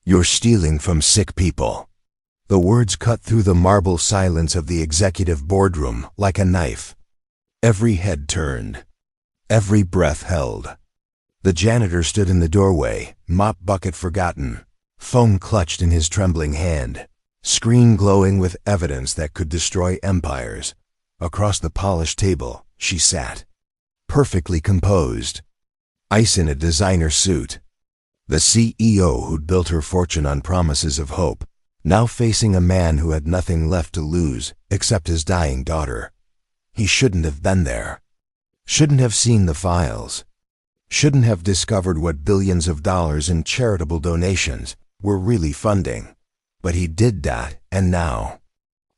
You're stealing from sick people. The words cut through the marble silence of the executive boardroom like a knife. Every head turned. Every breath held. The janitor stood in the doorway, mop bucket forgotten, phone clutched in his trembling hand, screen glowing with evidence that could destroy empires. Across the polished table, she sat, perfectly composed, ice in a designer suit. The CEO who'd built her fortune on promises of hope, now facing a man who had nothing left to lose except his dying daughter. He shouldn't have been there. Shouldn't have seen the files. Shouldn't have discovered what billions of dollars in charitable donations were really funding. But he did that, and now,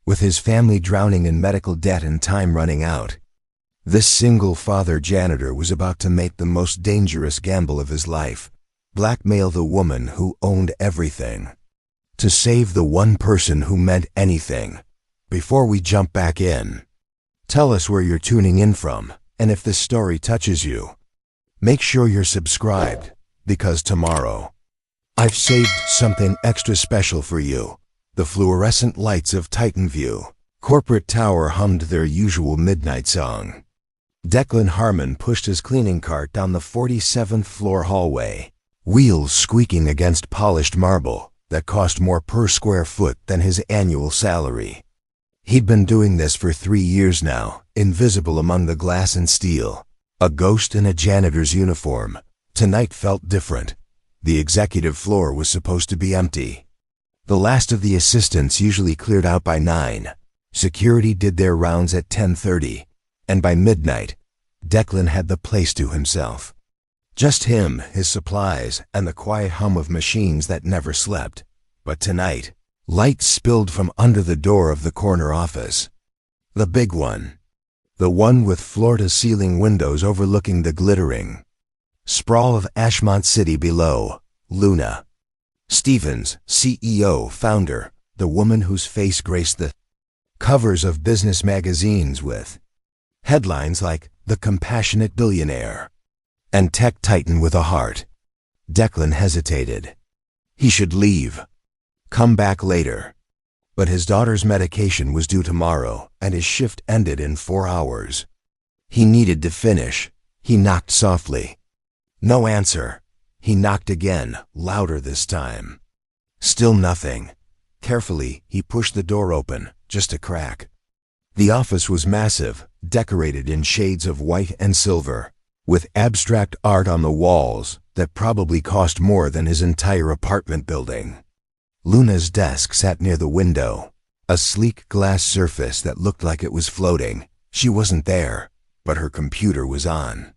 with his family drowning in medical debt and time running out, this single-father janitor was about to make the most dangerous gamble of his life, blackmail the woman who owned everything, to save the one person who meant anything. Before we jump back in, tell us where you're tuning in from, and if this story touches you, make sure you're subscribed, because tomorrow, I've saved something extra special for you. The fluorescent lights of Titan View corporate tower hummed their usual midnight song. Declan Harmon pushed his cleaning cart down the 47th floor hallway, wheels squeaking against polished marble that cost more per square foot than his annual salary. He'd been doing this for 3 years now, invisible among the glass and steel, a ghost in a janitor's uniform. Tonight felt different. The executive floor was supposed to be empty. The last of the assistants usually cleared out by 9. Security did their rounds at 10:30, and by midnight, Declan had the place to himself. Just him, his supplies, and the quiet hum of machines that never slept. But tonight, light spilled from under the door of the corner office. The big one. The one with floor-to-ceiling windows overlooking the glittering sprawl of Ashmont City below. Luna Stevens, CEO, founder, the woman whose face graced the covers of business magazines with headlines like "The Compassionate Billionaire" and "Tech Titan with a Heart." Declan hesitated. He should leave. Come back later. But his daughter's medication was due tomorrow, and his shift ended in 4 hours. He needed to finish. He knocked softly. No answer. He knocked again, louder this time. Still nothing. Carefully, he pushed the door open, just a crack. The office was massive, decorated in shades of white and silver, with abstract art on the walls that probably cost more than his entire apartment building. Luna's desk sat near the window, a sleek glass surface that looked like it was floating. She wasn't there, but her computer was on.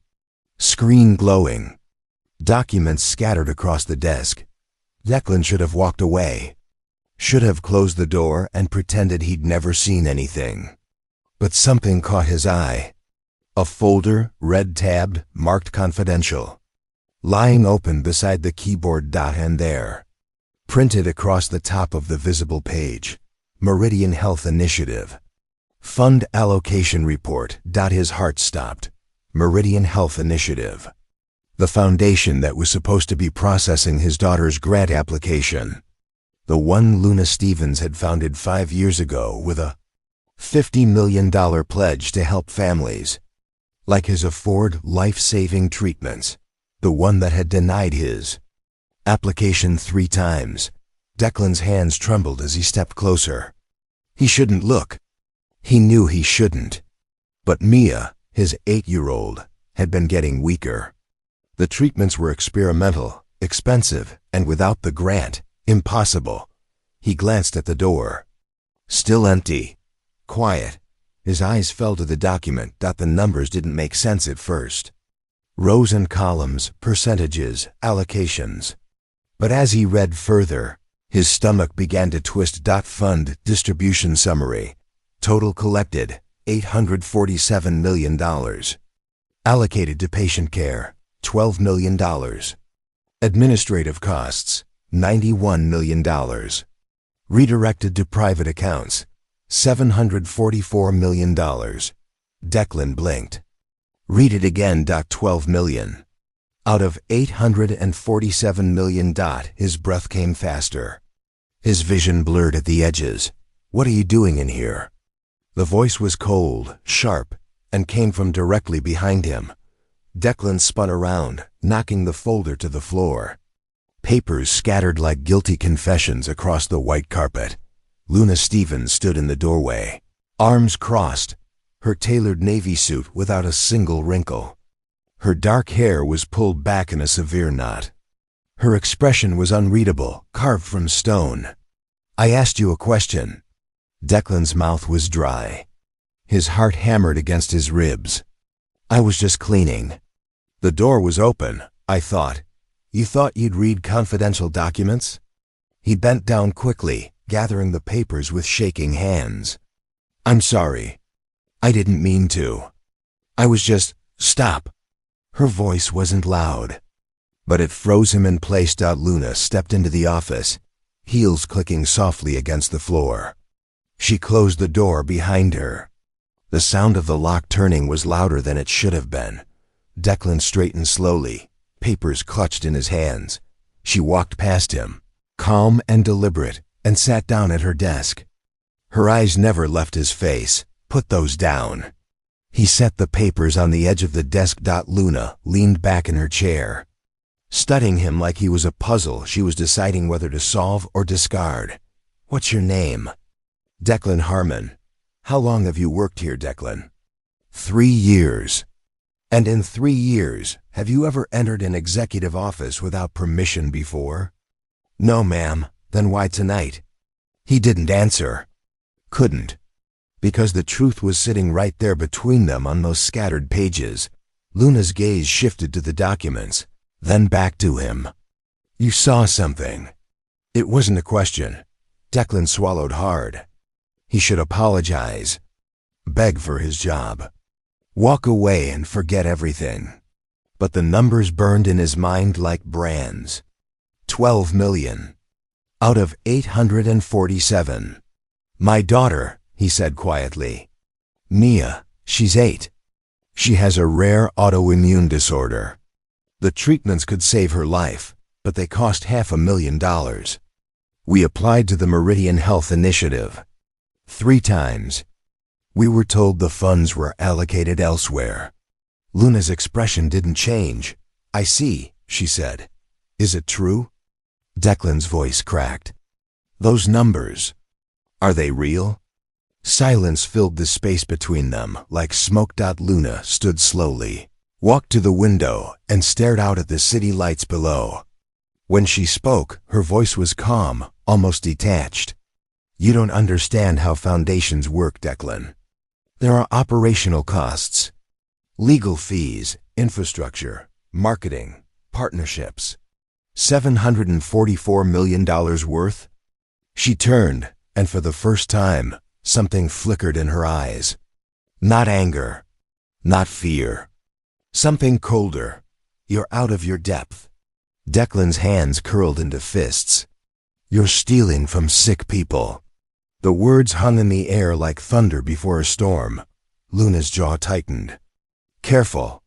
Screen glowing. Documents scattered across the desk. Declan should have walked away. Should have closed the door and pretended he'd never seen anything. But something caught his eye. A folder, red-tabbed, marked confidential, lying open beside the keyboard. And there, printed across the top of the visible page, Meridian Health Initiative. Fund allocation report. His heart stopped. Meridian Health Initiative. The foundation that was supposed to be processing his daughter's grant application. The one Luna Stevens had founded 5 years ago with a $50 million pledge to help families, like his afford life-saving treatments. The one that had denied his application 3 times. Declan's hands trembled as he stepped closer. He shouldn't look. He knew he shouldn't. But Mia, his 8-year-old, had been getting weaker. The treatments were experimental, expensive, and without the grant, impossible. He glanced at the door. Still empty. Quiet. His eyes fell to the document. The numbers didn't make sense at first. Rows and columns, percentages, allocations. But as he read further, his stomach began to twist. Fund distribution summary. Total collected, $847 million. Allocated to patient care, $12 million. Administrative costs, $91 million. Redirected to private accounts, $744 million. Declan blinked. Read it again. $12 million. Out of 847 million. His breath came faster. His vision blurred at the edges. What are you doing in here? The voice was cold, sharp, and came from directly behind him. Declan spun around, knocking the folder to the floor. Papers scattered like guilty confessions across the white carpet. Luna Stevens stood in the doorway, arms crossed, her tailored navy suit without a single wrinkle. Her dark hair was pulled back in a severe knot. Her expression was unreadable, carved from stone. I asked you a question. Declan's mouth was dry. His heart hammered against his ribs. I was just cleaning. The door was open, I thought. You thought you'd read confidential documents? He bent down quickly, gathering the papers with shaking hands. I'm sorry. I didn't mean to. I was just... Stop. Her voice wasn't loud, but it froze him in place. Luna stepped into the office, heels clicking softly against the floor. She closed the door behind her. The sound of the lock turning was louder than it should have been. Declan straightened slowly, papers clutched in his hands. She walked past him, calm and deliberate, and sat down at her desk. Her eyes never left his face. Put those down. He set the papers on the edge of the desk. Luna leaned back in her chair. Studying him like he was a puzzle she was deciding whether to solve or discard. What's your name? Declan Harmon. How long have you worked here, Declan? 3 years. And in 3 years, have you ever entered an executive office without permission before? No, ma'am. Then why tonight? He didn't answer. Couldn't. Because the truth was sitting right there between them on those scattered pages. Luna's gaze shifted to the documents, then back to him. You saw something. It wasn't a question. Declan swallowed hard. He should apologize. Beg for his job. Walk away and forget everything. But the numbers burned in his mind like brands. 12 million. Out of 847. My daughter, he said quietly. Mia, she's 8. She has a rare autoimmune disorder. The treatments could save her life, but they cost $500,000. We applied to the Meridian Health Initiative. 3 times. We were told the funds were allocated elsewhere. Luna's expression didn't change. I see, she said. Is it true? Declan's voice cracked. Those numbers, are they real? Silence filled the space between them like smoke. Luna stood slowly, walked to the window, and stared out at the city lights below. When she spoke, her voice was calm, almost detached. You don't understand how foundations work, Declan. There are operational costs. Legal fees, infrastructure, marketing, partnerships. $744 million worth? She turned, and for the first time, something flickered in her eyes. Not anger, not fear. Something colder. You're out of your depth. Declan's hands curled into fists. You're stealing from sick people. The words hung in the air like thunder before a storm. Luna's jaw tightened. Careful.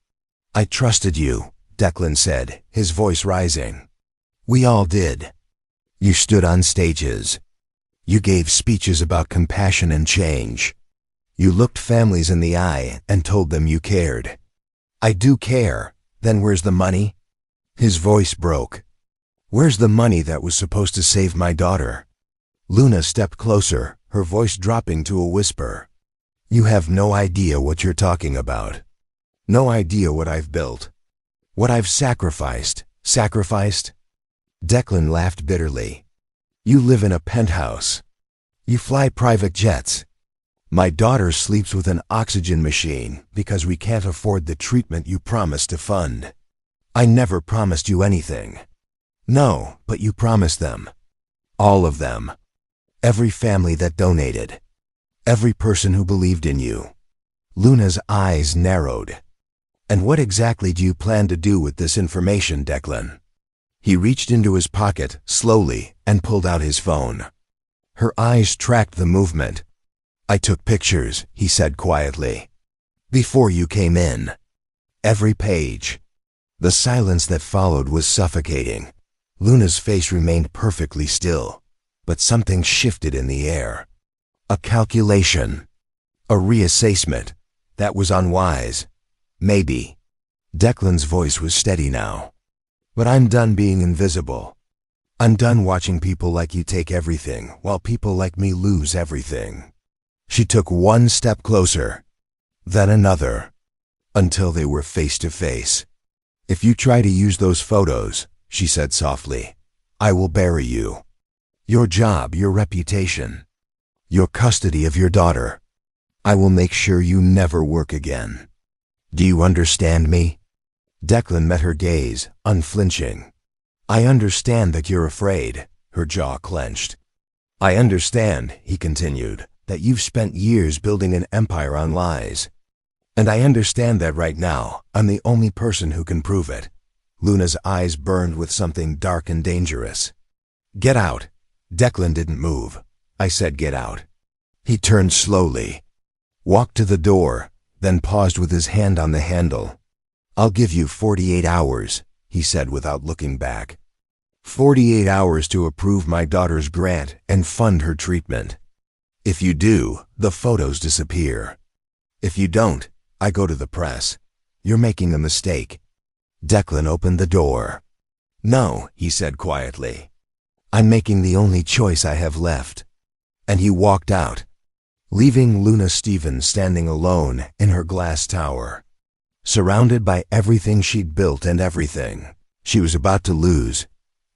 I trusted you, Declan said, his voice rising. We all did. You stood on stages. You gave speeches about compassion and change. You looked families in the eye and told them you cared. I do care. Then where's the money? His voice broke. Where's the money that was supposed to save my daughter? Luna stepped closer, her voice dropping to a whisper. You have no idea what you're talking about. No idea what I've built. What I've sacrificed. Sacrificed? Declan laughed bitterly. You live in a penthouse. You fly private jets. My daughter sleeps with an oxygen machine because we can't afford the treatment you promised to fund. I never promised you anything. No, but you promised them. All of them. Every family that donated. Every person who believed in you. Luna's eyes narrowed. And what exactly do you plan to do with this information, Declan? He reached into his pocket, slowly, and pulled out his phone. Her eyes tracked the movement. I took pictures, he said quietly. Before you came in. Every page. The silence that followed was suffocating. Luna's face remained perfectly still, but something shifted in the air. A calculation. A reassessment. That was unwise. Maybe. Declan's voice was steady now. But I'm done being invisible. I'm done watching people like you take everything, while people like me lose everything. She took one step closer, then another, until they were face to face. If you try to use those photos, she said softly, I will bury you. Your job, your reputation, your custody of your daughter. I will make sure you never work again. Do you understand me? Declan met her gaze, unflinching. I understand that you're afraid, her jaw clenched. I understand, he continued, that you've spent years building an empire on lies. And I understand that right now, I'm the only person who can prove it. Luna's eyes burned with something dark and dangerous. Get out. Declan didn't move. I said get out. He turned slowly, walked to the door, then paused with his hand on the handle. I'll give you 48 hours, he said without looking back. 48 hours to approve my daughter's grant and fund her treatment. If you do, the photos disappear. If you don't, I go to the press. You're making a mistake. Declan opened the door. No, he said quietly. I'm making the only choice I have left. And he walked out, leaving Luna Stevens standing alone in her glass tower, surrounded by everything she'd built and everything she was about to lose.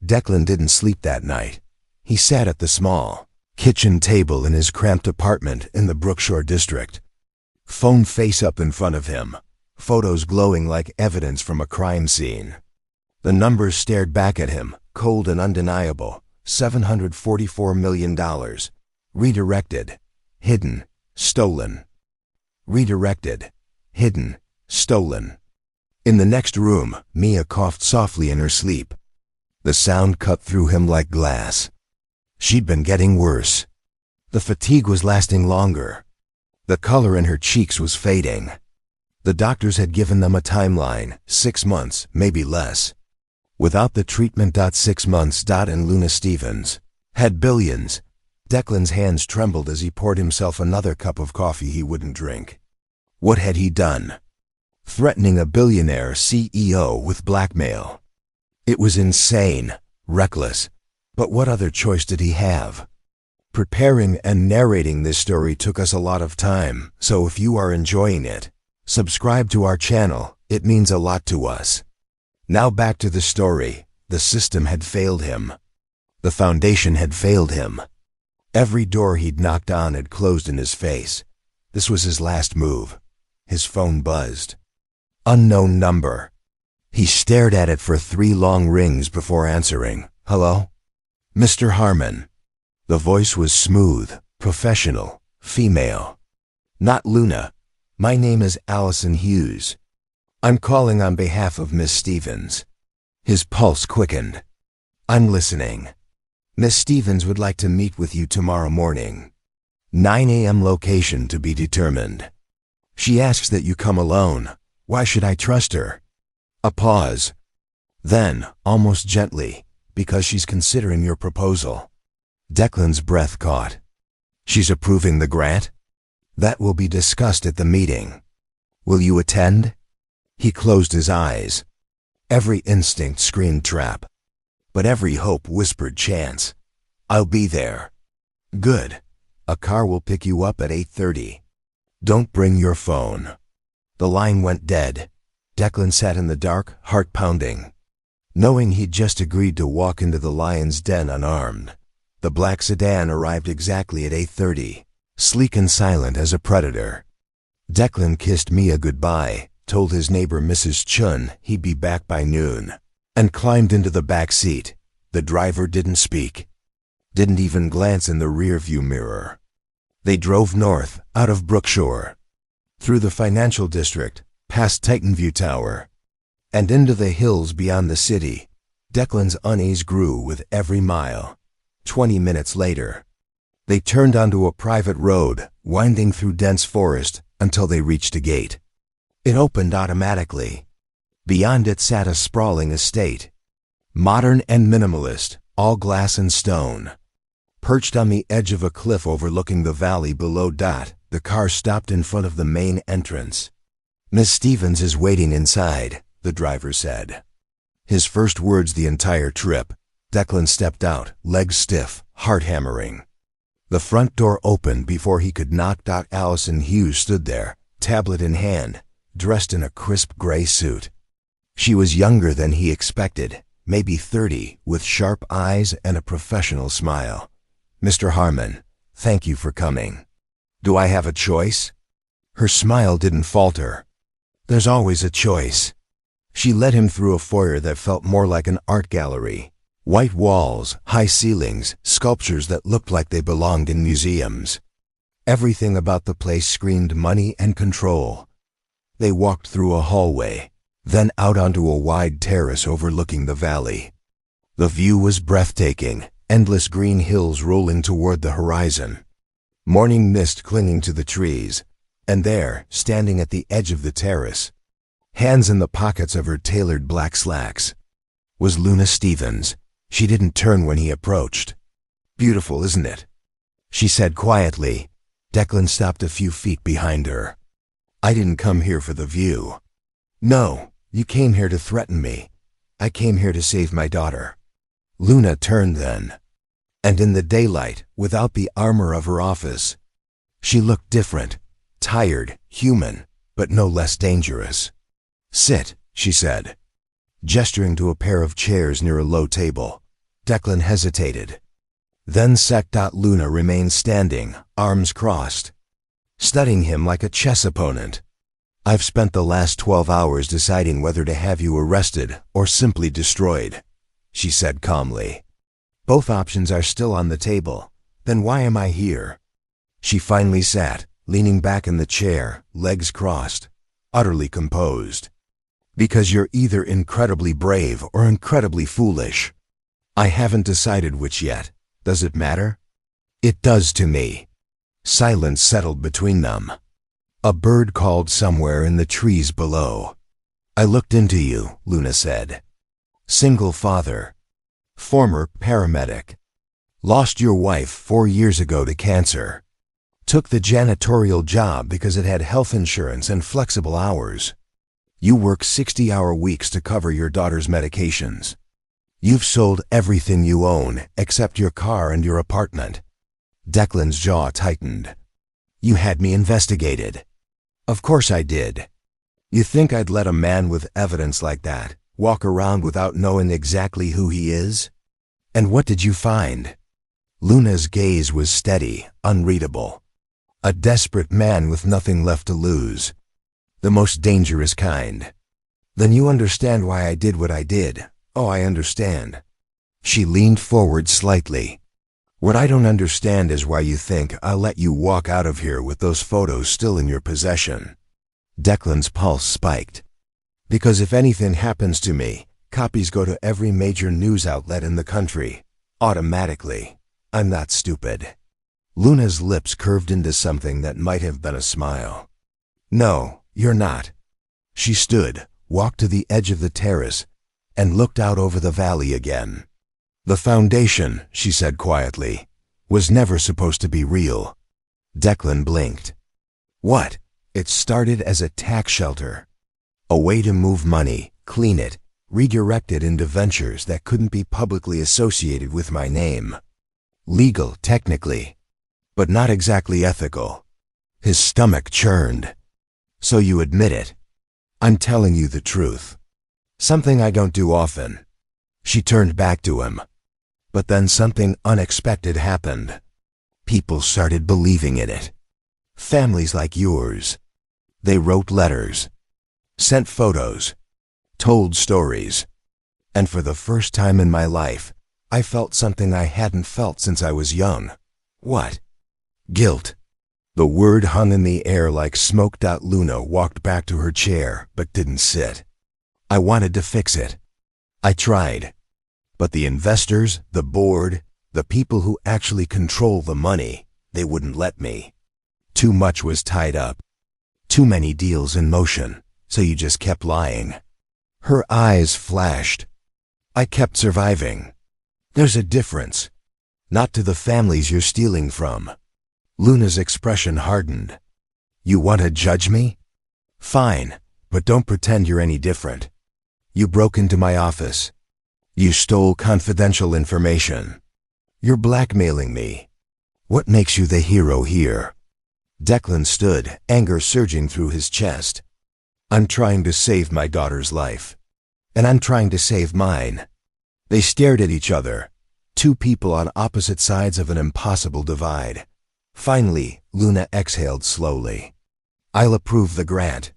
Declan didn't sleep that night. He sat at the small kitchen table in his cramped apartment in the Brookshore district, phone face up in front of him, photos glowing like evidence from a crime scene. The numbers stared back at him, cold and undeniable. $744 million. Redirected, hidden, stolen. Redirected, hidden, stolen. In the next room, Mia coughed softly in her sleep. The sound cut through him like glass. She'd been getting worse. The fatigue was lasting longer. The color in her cheeks was fading. The doctors had given them a timeline, 6 months, maybe less. Without the treatment, 6 months. And Luna Stevens had billions. Declan's hands trembled as he poured himself another cup of coffee he wouldn't drink. What had he done? Threatening a billionaire CEO with blackmail. It was insane, reckless. But what other choice did he have? Preparing and narrating this story took us a lot of time, so if you are enjoying it, subscribe to our channel. It means a lot to us. Now back to the story. The system had failed him. The foundation had failed him. Every door he'd knocked on had closed in his face. This was his last move. His phone buzzed. Unknown number. He stared at it for 3 long rings before answering. Hello? Mr. Harmon. The voice was smooth, professional, female. Not Luna. My name is Allison Hughes. I'm calling on behalf of Miss Stevens. His pulse quickened. I'm listening. Miss Stevens would like to meet with you tomorrow morning. 9 a.m. location to be determined. She asks that you come alone. Why should I trust her? A pause. Then, almost gently, because she's considering your proposal. Declan's breath caught. She's approving the grant? That will be discussed at the meeting. Will you attend? He closed his eyes. Every instinct screamed trap, but every hope whispered chance. I'll be there. Good. A car will pick you up at 8:30. Don't bring your phone. The line went dead. Declan sat in the dark, heart pounding, knowing he'd just agreed to walk into the lion's den unarmed. The black sedan arrived exactly at 8:30, sleek and silent as a predator. Declan kissed Mia goodbye, told his neighbor Mrs. Chun he'd be back by noon, and climbed into the back seat. The driver didn't speak, didn't even glance in the rearview mirror. They drove north, out of Brookshore, through the financial district, past Titanview Tower, and into the hills beyond the city. Declan's unease grew with every mile. 20 minutes later, they turned onto a private road, winding through dense forest until they reached a gate. It opened automatically. Beyond it sat a sprawling estate, modern and minimalist, all glass and stone. Perched on the edge of a cliff overlooking the valley below. The car stopped in front of the main entrance. "Miss Stevens is waiting inside," the driver said. His first words the entire trip. Declan stepped out, legs stiff, heart hammering. The front door opened before he could knock. Allison Hughes stood there, tablet in hand, dressed in a crisp gray suit. She was younger than he expected, maybe 30, with sharp eyes and a professional smile. "Mr. Harmon, thank you for coming. Do I have a choice?" Her smile didn't falter. "There's always a choice." She led him through a foyer that felt more like an art gallery. White walls, high ceilings, sculptures that looked like they belonged in museums. Everything about the place screamed money and control. They walked through a hallway, then out onto a wide terrace overlooking the valley. The view was breathtaking, endless green hills rolling toward the horizon. Morning mist clinging to the trees, and there, standing at the edge of the terrace, hands in the pockets of her tailored black slacks, was Luna Stevens. She didn't turn when he approached. "Beautiful, isn't it?" she said quietly. Declan stopped a few feet behind her. "I didn't come here for the view." "No, you came here to threaten me. I came here to save my daughter." Luna turned then, and in the daylight, without the armor of her office, she looked different, tired, human, but no less dangerous. "Sit," she said, gesturing to a pair of chairs near a low table. Declan hesitated, then sat. Luna remained standing, arms crossed, studying him like a chess opponent. "I've spent the last 12 hours deciding whether to have you arrested or simply destroyed," she said calmly. "Both options are still on the table. Then why am I here?" She finally sat, leaning back in the chair, legs crossed, utterly composed. "Because you're either incredibly brave or incredibly foolish. I haven't decided which yet. Does it matter?" "It does to me." Silence settled between them. A bird called somewhere in the trees below. "I looked into you," Luna said. "Single father. Former paramedic. Lost your wife 4 years ago to cancer. Took the janitorial job because it had health insurance and flexible hours. You work 60-hour weeks to cover your daughter's medications. You've sold everything you own except your car and your apartment." Declan's jaw tightened. "You had me investigated." "Of course I did. You think I'd let a man with evidence like that walk around without knowing exactly who he is? And what did you find?" Luna's gaze was steady, unreadable. A desperate man with nothing left to lose. The most dangerous kind. "Then you understand why I did what I did." "Oh, I understand." She leaned forward slightly. "What I don't understand is why you think I'll let you walk out of here with those photos still in your possession." Declan's pulse spiked. "Because if anything happens to me, copies go to every major news outlet in the country. Automatically. I'm not stupid." Luna's lips curved into something that might have been a smile. "No, you're not." She stood, walked to the edge of the terrace, and looked out over the valley again. "The foundation," she said quietly, "was never supposed to be real." Declan blinked. "What?" "It started as a tax shelter. A way to move money, clean it, redirect it into ventures that couldn't be publicly associated with my name. Legal, technically, but not exactly ethical." His stomach churned. "So you admit it?" "I'm telling you the truth. Something I don't do often." She turned back to him. But then something unexpected happened. People started believing in it. Families like yours. They wrote letters, sent photos, told stories. And for the first time in my life, I felt something I hadn't felt since I was young. "What?" "Guilt." The word hung in the air like smoke. Luna walked back to her chair, but didn't sit. "I wanted to fix it. I tried. But the investors, the board, the people who actually control the money, they wouldn't let me. Too much was tied up. Too many deals in motion, so you just kept lying." Her eyes flashed. I kept surviving. There's a difference. Not to the families you're stealing from. Luna's expression hardened. You want to judge me? Fine, but don't pretend you're any different. You broke into my office. You stole confidential information. You're blackmailing me. What makes you the hero here? Declan stood, anger surging through his chest. I'm trying to save my daughter's life. And I'm trying to save mine. They stared at each other, two people on opposite sides of an impossible divide. Finally, Luna exhaled slowly. I'll approve the grant.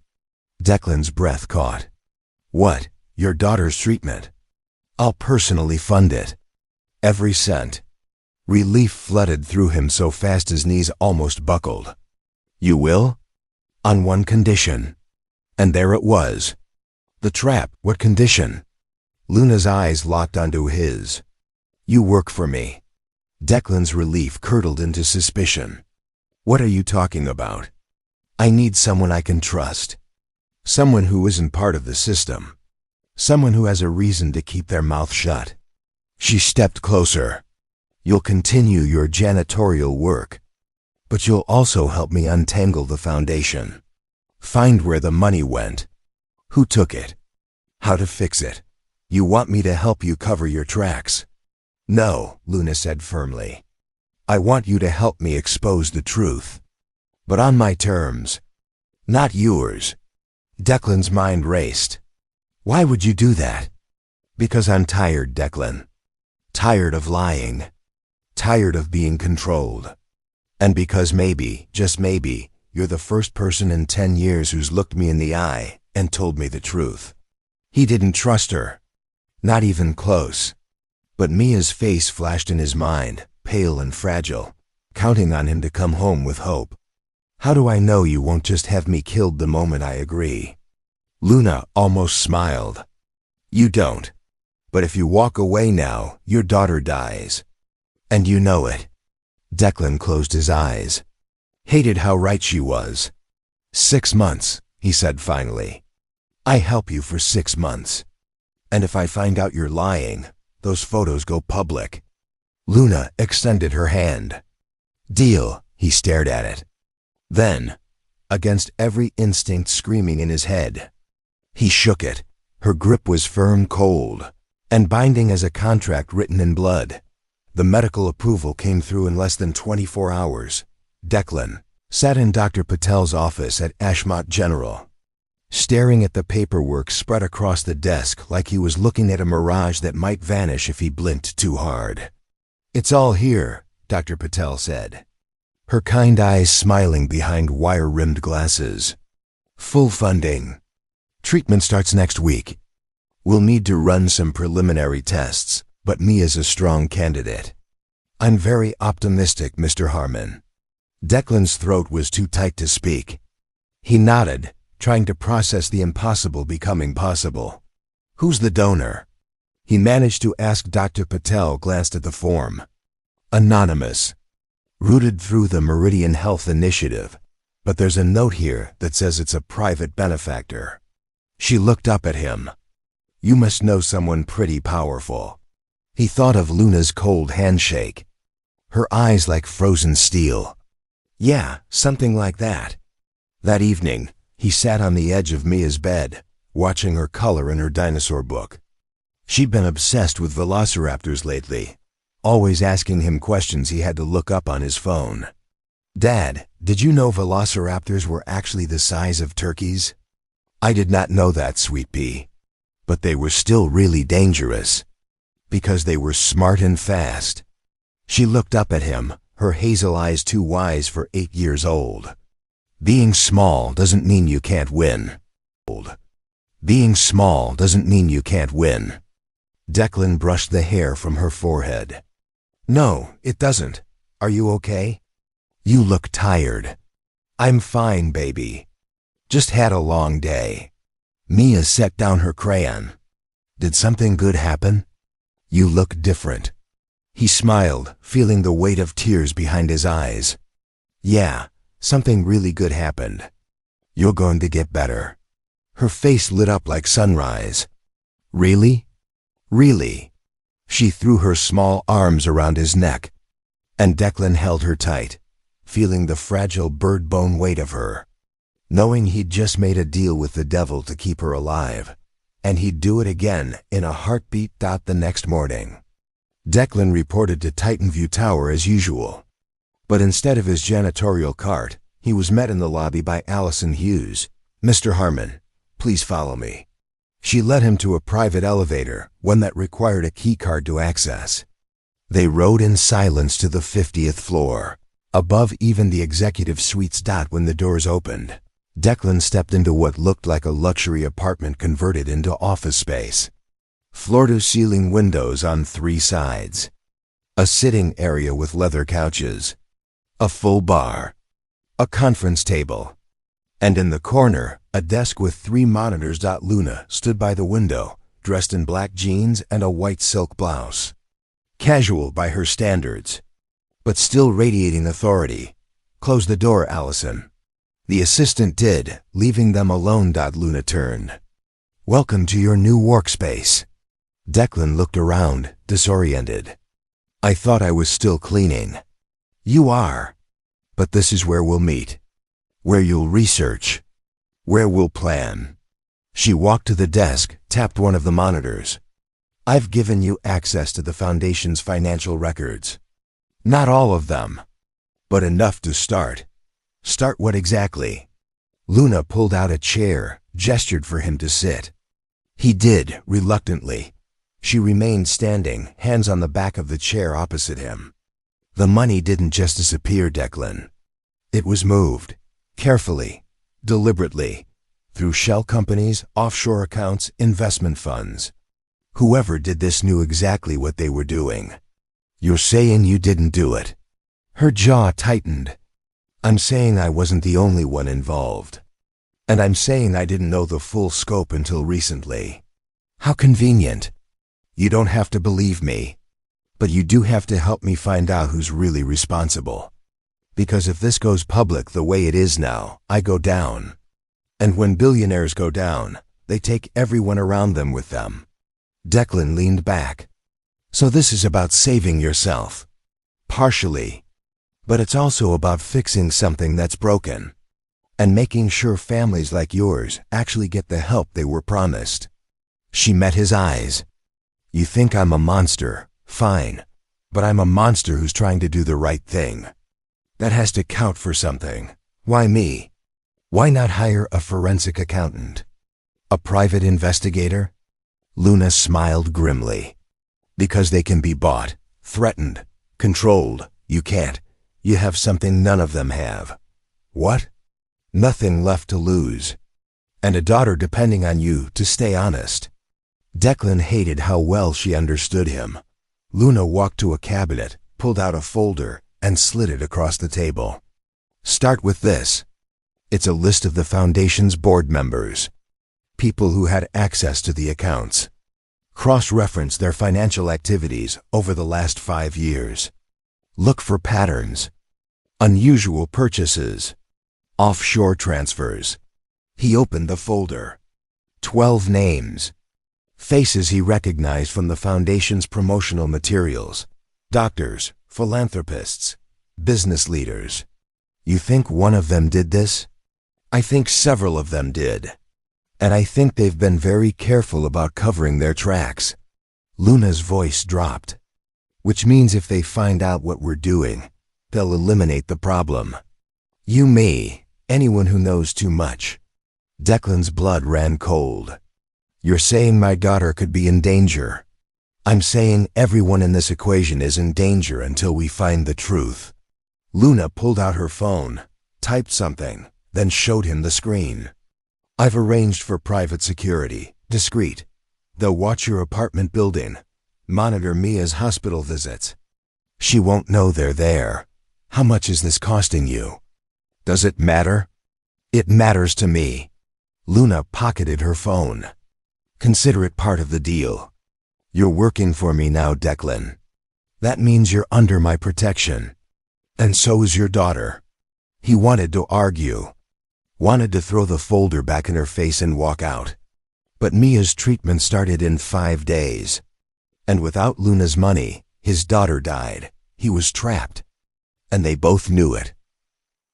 Declan's breath caught. What? Your daughter's treatment? I'll personally fund it. Every cent. Relief flooded through him so fast his knees almost buckled. You will? On one condition. And there it was. The trap. What condition? Luna's eyes locked onto his. You work for me. Declan's relief curdled into suspicion. What are you talking about? I need someone I can trust. Someone who isn't part of the system. Someone who has a reason to keep their mouth shut. She stepped closer. You'll continue your janitorial work, but you'll also help me untangle the foundation. Find where the money went. Who took it? How to fix it. You want me to help you cover your tracks? No, Luna said firmly. I want you to help me expose the truth. But on my terms. Not yours. Declan's mind raced. Why would you do that? Because I'm tired, Declan. Tired of lying. Tired of being controlled. And because maybe, just maybe, you're the first person in 10 years who's looked me in the eye and told me the truth. He didn't trust her. Not even close. But Mia's face flashed in his mind, pale and fragile, counting on him to come home with hope. How do I know you won't just have me killed the moment I agree? Luna almost smiled. You don't. But if you walk away now, your daughter dies. And you know it. Declan closed his eyes. Hated how right she was. 6 months, he said finally. I help you for 6 months. And if I find out you're lying, those photos go public. Luna extended her hand. Deal, he stared at it. Then, against every instinct screaming in his head, he shook it. Her grip was firm, cold, and binding as a contract written in blood. The medical approval came through in less than 24 hours. Declan sat in Dr. Patel's office at Ashmont General, staring at the paperwork spread across the desk like he was looking at a mirage that might vanish if he blinked too hard. It's all here, Dr. Patel said, her kind eyes smiling behind wire-rimmed glasses. Full funding. Treatment starts next week. We'll need to run some preliminary tests, but Mia's a strong candidate. I'm very optimistic, Mr. Harmon. Declan's throat was too tight to speak. He nodded, trying to process the impossible becoming possible. Who's the donor? He managed to ask. Dr. Patel glanced at the form. Anonymous. Routed through the Meridian Health Initiative, but there's a note here that says it's a private benefactor. She looked up at him. You must know someone pretty powerful. He thought of Luna's cold handshake. Her eyes like frozen steel. Yeah, something like that. That evening, he sat on the edge of Mia's bed, watching her color in her dinosaur book. She'd been obsessed with velociraptors lately, always asking him questions he had to look up on his phone. Dad, did you know velociraptors were actually the size of turkeys? I did not know that, sweet pea. But they were still really dangerous. Because they were smart and fast. She looked up at him, her hazel eyes too wise for 8 years old. Being small doesn't mean you can't win. Being small doesn't mean you can't win. Declan brushed the hair from her forehead. No, it doesn't. Are you okay? You look tired. I'm fine, baby. Just had a long day. Mia set down her crayon. Did something good happen? You look different. He smiled, feeling the weight of tears behind his eyes. Yeah, something really good happened. You're going to get better. Her face lit up like sunrise. Really? Really? She threw her small arms around his neck, and Declan held her tight, feeling the fragile bird-bone weight of her, knowing he'd just made a deal with the devil to keep her alive, and he'd do it again in a heartbeat. The next morning, Declan reported to Titanview Tower as usual, but instead of his janitorial cart, he was met in the lobby by Allison Hughes. "Mr. Harmon, please follow me." She led him to a private elevator, one that required a keycard to access. They rode in silence to the 50th floor, above even the executive suites. When the doors opened, Declan stepped into what looked like a luxury apartment converted into office space. Floor-to-ceiling windows on 3 sides, a sitting area with leather couches, a full bar, a conference table, and in the corner, a desk with 3 monitors. Luna stood by the window, dressed in black jeans and a white silk blouse. Casual by her standards, but still radiating authority. "Close the door, Allison." The assistant did, leaving them alone. Luna turned. "Welcome to your new workspace." Declan looked around, disoriented. "I thought I was still cleaning." "You are. But this is where we'll meet. Where you'll research. Where we'll plan." She walked to the desk, tapped one of the monitors. "I've given you access to the Foundation's financial records. Not all of them, but enough to start." "Start what exactly?" Luna pulled out a chair, gestured for him to sit. He did, reluctantly. She remained standing, hands on the back of the chair opposite him. "The money didn't just disappear, Declan. It was moved, carefully, deliberately, through shell companies, offshore accounts, investment funds. Whoever did this knew exactly what they were doing." "You're saying you didn't do it?" Her jaw tightened. "I'm saying I wasn't the only one involved. And I'm saying I didn't know the full scope until recently." "How convenient." "You don't have to believe me, but you do have to help me find out who's really responsible. Because if this goes public the way it is now, I go down. And when billionaires go down, they take everyone around them with them." Declan leaned back. "So this is about saving yourself." "Partially. But it's also about fixing something that's broken. And making sure families like yours actually get the help they were promised." She met his eyes. "You think I'm a monster? Fine. But I'm a monster who's trying to do the right thing. That has to count for something. Why me? Why not hire a forensic accountant? A private investigator?" Luna smiled grimly. "Because they can be bought, threatened, controlled. You can't. You have something none of them have." "What?" "Nothing left to lose. And a daughter depending on you to stay honest." Declan hated how well she understood him. Luna walked to a cabinet, pulled out a folder, and slid it across the table. "Start with this. It's a list of the Foundation's board members. People who had access to the accounts. Cross-reference their financial activities over the last 5 years. Look for patterns. Unusual purchases. Offshore transfers." He opened the folder. 12 names. Faces he recognized from the Foundation's promotional materials. Doctors, philanthropists, business leaders. "You think one of them did this?" "I think several of them did. And I think they've been very careful about covering their tracks." Luna's voice dropped. "Which means if they find out what we're doing, they'll eliminate the problem. You, me, anyone who knows too much." Declan's blood ran cold. "You're saying my daughter could be in danger." "I'm saying everyone in this equation is in danger until we find the truth." Luna pulled out her phone, typed something, then showed him the screen. "I've arranged for private security, discreet. They'll watch your apartment building, monitor Mia's hospital visits. She won't know they're there. How much is this costing you?" "Does it matter?" "It matters to me." Luna pocketed her phone. "Consider it part of the deal. You're working for me now, Declan. That means you're under my protection. And so is your daughter." He wanted to argue, wanted to throw the folder back in her face and walk out. But Mia's treatment started in 5 days. And without Luna's money, his daughter died. He was trapped. And they both knew it.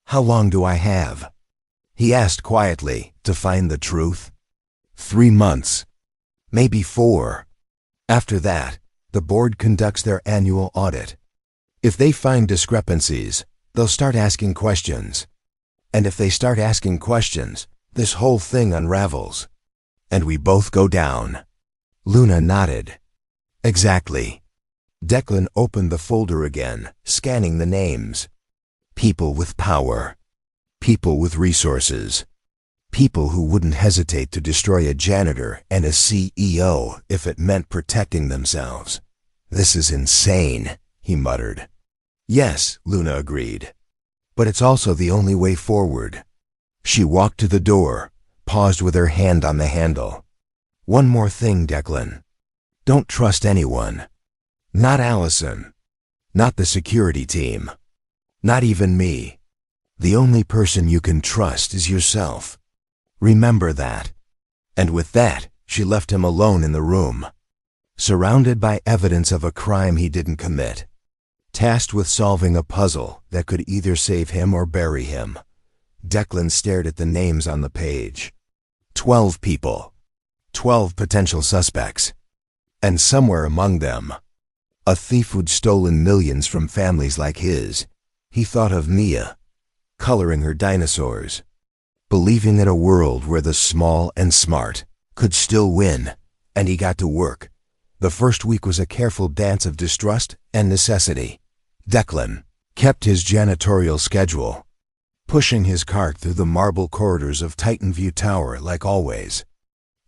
"How long do I have?" he asked quietly, to find the truth. 3 months. Maybe 4. After that, the board conducts their annual audit. If they find discrepancies, they'll start asking questions. And if they start asking questions, this whole thing unravels. And we both go down. Luna nodded. Exactly. Declan opened the folder again, scanning the names. People with power. People with resources. People who wouldn't hesitate to destroy a janitor and a CEO if it meant protecting themselves. "This is insane," he muttered. "Yes," Luna agreed. "But it's also the only way forward." She walked to the door, paused with her hand on the handle. "One more thing, Declan. Don't trust anyone. Not Allison. Not the security team. Not even me. The only person you can trust is yourself. Remember that." And with that, she left him alone in the room, surrounded by evidence of a crime he didn't commit, tasked with solving a puzzle that could either save him or bury him. Declan stared at the names on the page. 12 people. 12 potential suspects. And somewhere among them, a thief who'd stolen millions from families like his. He thought of Mia, coloring her dinosaurs, believing in a world where the small and smart could still win, and he got to work. The first week was a careful dance of distrust and necessity. Declan kept his janitorial schedule, pushing his cart through the marble corridors of Titan View Tower like always,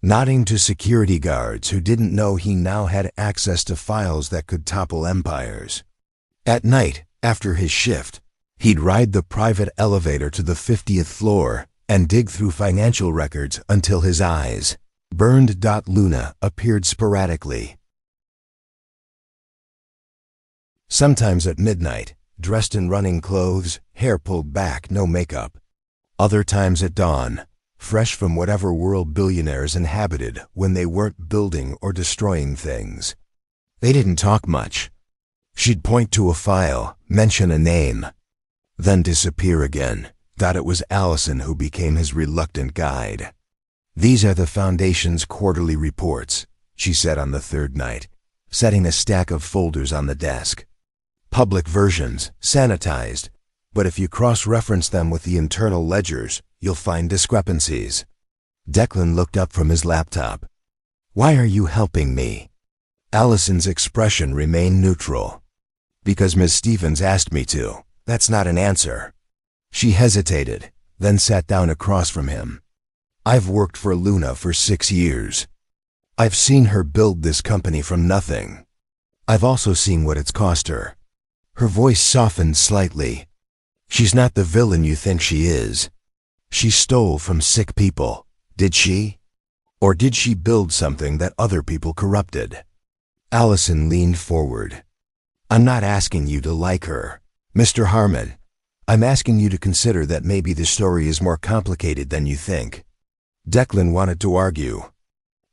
nodding to security guards who didn't know he now had access to files that could topple empires. At night, after his shift, he'd ride the private elevator to the 50th floor and dig through financial records until his eyes burned. Luna appeared sporadically. Sometimes at midnight, dressed in running clothes, hair pulled back, no makeup. Other times at dawn, fresh from whatever world billionaires inhabited when they weren't building or destroying things. They didn't talk much. She'd point to a file, mention a name, then disappear again. It was Allison who became his reluctant guide. "These are the Foundation's quarterly reports," she said on the 3rd night, setting a stack of folders on the desk. "Public versions, sanitized, but if you cross-reference them with the internal ledgers, you'll find discrepancies." Declan looked up from his laptop. "Why are you helping me?" Allison's expression remained neutral. "Because Ms. Stevens asked me to. That's not an answer." She hesitated, then sat down across from him. "I've worked for Luna for 6 years. I've seen her build this company from nothing. I've also seen what it's cost her." Her voice softened slightly. "She's not the villain you think she is. She stole from sick people, did she? Or did she build something that other people corrupted?" Allison leaned forward. "I'm not asking you to like her, Mr. Harmon. I'm asking you to consider that maybe the story is more complicated than you think." Declan wanted to argue,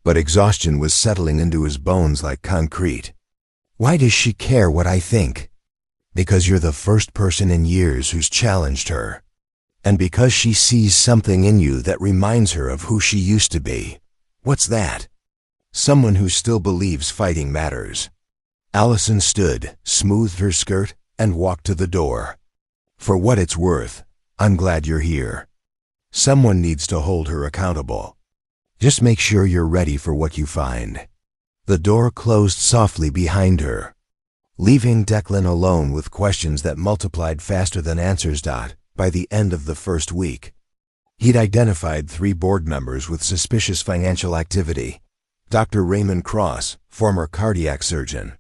but exhaustion was settling into his bones like concrete. "Why does she care what I think?" "Because you're the first person in years who's challenged her. And because she sees something in you that reminds her of who she used to be." "What's that?" "Someone who still believes fighting matters." Allison stood, smoothed her skirt, and walked to the door. "For what it's worth, I'm glad you're here. Someone needs to hold her accountable. Just make sure you're ready for what you find." The door closed softly behind her, leaving Declan alone with questions that multiplied faster than answers. By the end of the first week, he'd identified 3 board members with suspicious financial activity. Dr. Raymond Cross, former cardiac surgeon,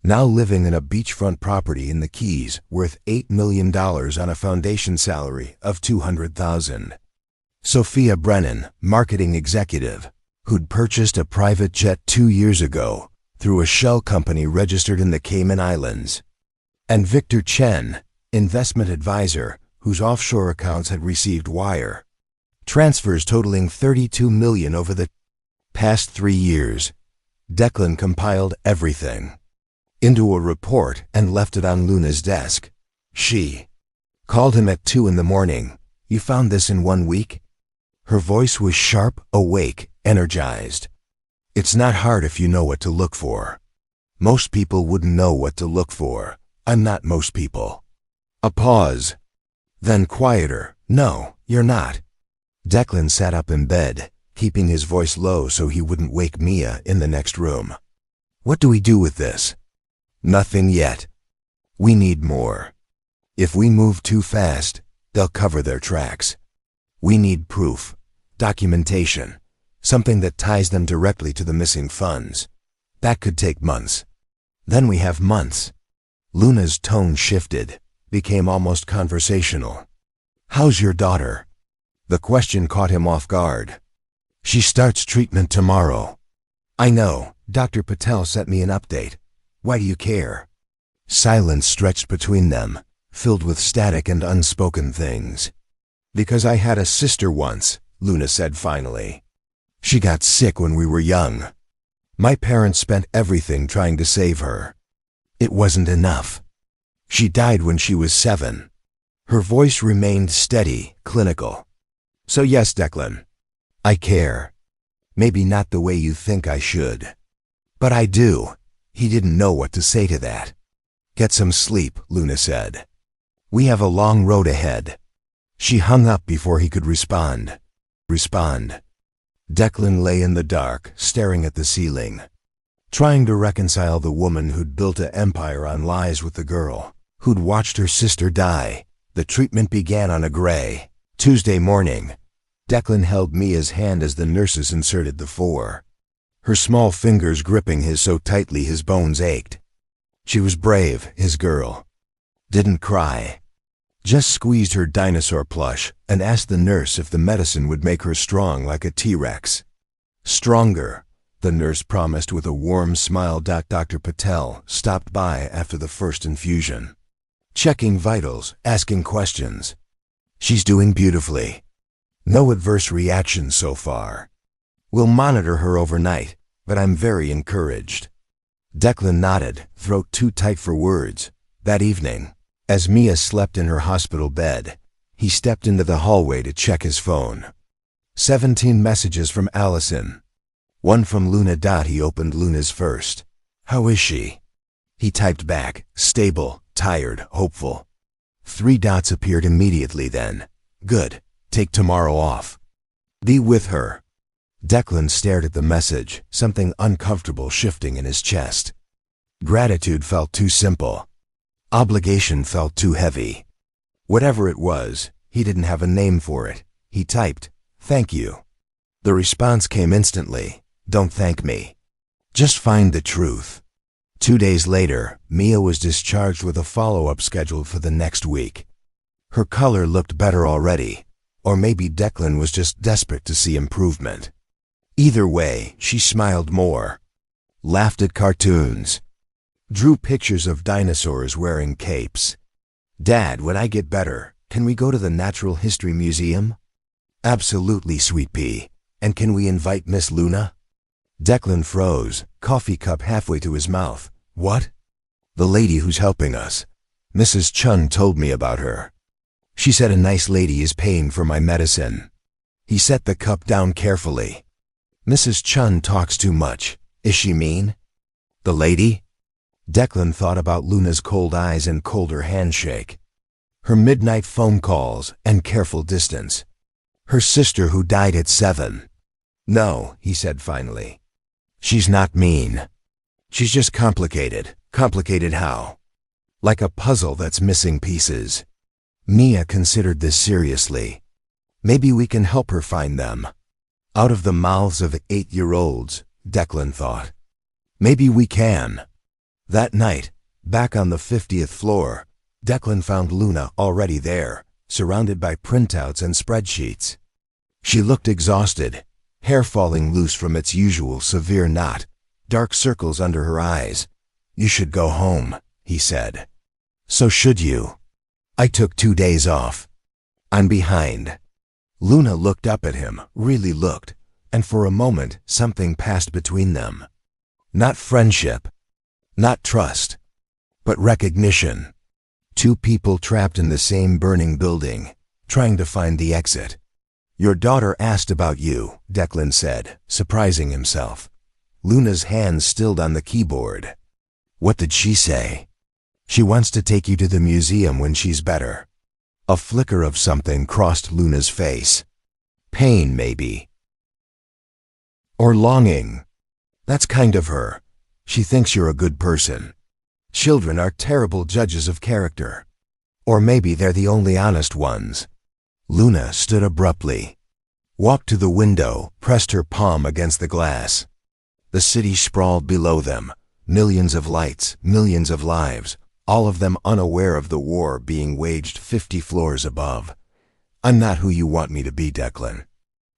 now living in a beachfront property in the Keys worth $8 million on a foundation salary of $200,000. Sophia Brennan, marketing executive, who'd purchased a private jet 2 years ago through a shell company registered in the Cayman Islands. And Victor Chen, investment advisor, whose offshore accounts had received wire transfers totaling $32 million over the Past 3 years. Declan compiled everything into a report and left it on Luna's desk. She called him at 2 in the morning. You found this in 1 week? Her voice was sharp, awake, energized. It's not hard if you know what to look for. Most people wouldn't know what to look for. I'm not most people. A pause. Then quieter. No, you're not. Declan sat up in bed, keeping his voice low so he wouldn't wake Mia in the next room. What do we do with this? Nothing yet. We need more. If we move too fast, they'll cover their tracks. We need proof, documentation, something that ties them directly to the missing funds. That could take months. Then we have months. Luna's tone shifted, became almost conversational. How's your daughter? The question caught him off guard. She starts treatment tomorrow. I know, Dr. Patel sent me an update. Why do you care? Silence stretched between them, filled with static and unspoken things. Because I had a sister once, Luna said finally. She got sick when we were young. My parents spent everything trying to save her. It wasn't enough. She died when she was 7. Her voice remained steady, clinical. So yes, Declan. I care. Maybe not the way you think I should. But I do. He didn't know what to say to that. Get some sleep, Luna said. We have a long road ahead. She hung up before he could respond. Declan lay in the dark, staring at the ceiling, trying to reconcile the woman who'd built an empire on lies with the girl, who'd watched her sister die. The treatment began on a gray Tuesday morning. Declan held Mia's hand as the nurses inserted the 4. Her small fingers gripping his so tightly his bones ached. She was brave, his girl. Didn't cry. Just squeezed her dinosaur plush and asked the nurse if the medicine would make her strong like a T-Rex. Stronger, the nurse promised with a warm smile. Dr. Patel stopped by after the first infusion, checking vitals, asking questions. She's doing beautifully. No adverse reactions so far. We'll monitor her overnight, but I'm very encouraged. Declan nodded, throat too tight for words. That evening, as Mia slept in her hospital bed, he stepped into the hallway to check his phone. 17 messages from Allison. 1 from Luna. He opened Luna's first. How is she? He typed back, stable, tired, hopeful. 3 dots appeared immediately then. Good. Take tomorrow off. Be with her. Declan stared at the message, something uncomfortable shifting in his chest. Gratitude felt too simple. Obligation felt too heavy. Whatever it was, he didn't have a name for it. He typed, thank you. The response came instantly. Don't thank me. Just find the truth. 2 days later, Mia was discharged with a follow-up scheduled for the next week. Her color looked better already, or maybe Declan was just desperate to see improvement. Either way, she smiled more, laughed at cartoons, drew pictures of dinosaurs wearing capes. Dad, when I get better, can we go to the Natural History Museum? Absolutely, sweet pea. And can we invite Miss Luna? Declan froze, coffee cup halfway to his mouth. What? The lady who's helping us. Mrs. Chun told me about her. She said a nice lady is paying for my medicine. He set the cup down carefully. Mrs. Chun talks too much. Is she mean? The lady? Declan thought about Luna's cold eyes and colder handshake. Her midnight phone calls and careful distance. Her sister who died at 7. No, he said finally. She's not mean. She's just complicated. Complicated how? Like a puzzle that's missing pieces. Mia considered this seriously. Maybe we can help her find them. Out of the mouths of 8-year-olds, Declan thought. Maybe we can. That night, back on the 50th floor, Declan found Luna already there, surrounded by printouts and spreadsheets. She looked exhausted, hair falling loose from its usual severe knot, dark circles under her eyes. You should go home, he said. So should you. I took 2 days off. I'm behind. Luna looked up at him, really looked, and for a moment something passed between them. Not friendship, not trust, but recognition. Two people trapped in the same burning building, trying to find the exit. "Your daughter asked about you," Declan said, surprising himself. Luna's hands stilled on the keyboard. "What did she say?" "She wants to take you to the museum when she's better." A flicker of something crossed Luna's face. Pain, maybe. Or longing. That's kind of her. She thinks you're a good person. Children are terrible judges of character. Or maybe they're the only honest ones. Luna stood abruptly, walked to the window, pressed her palm against the glass. The city sprawled below them, millions of lights, millions of lives, all of them unaware of the war being waged 50 floors above. "I'm not who you want me to be, Declan.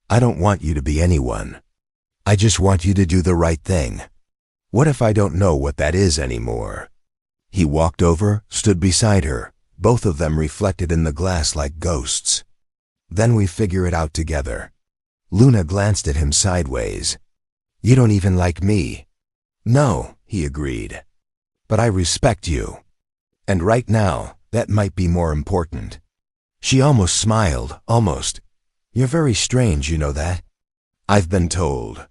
I don't want you to be anyone. I just want you to do the right thing. What if I don't know what that is anymore?" He walked over, stood beside her, both of them reflected in the glass like ghosts. "Then we figure it out together." Luna glanced at him sideways. "You don't even like me." "No," he agreed. "But I respect you. And right now, that might be more important." She almost smiled, almost. "You're very strange, you know that?" "I've been told."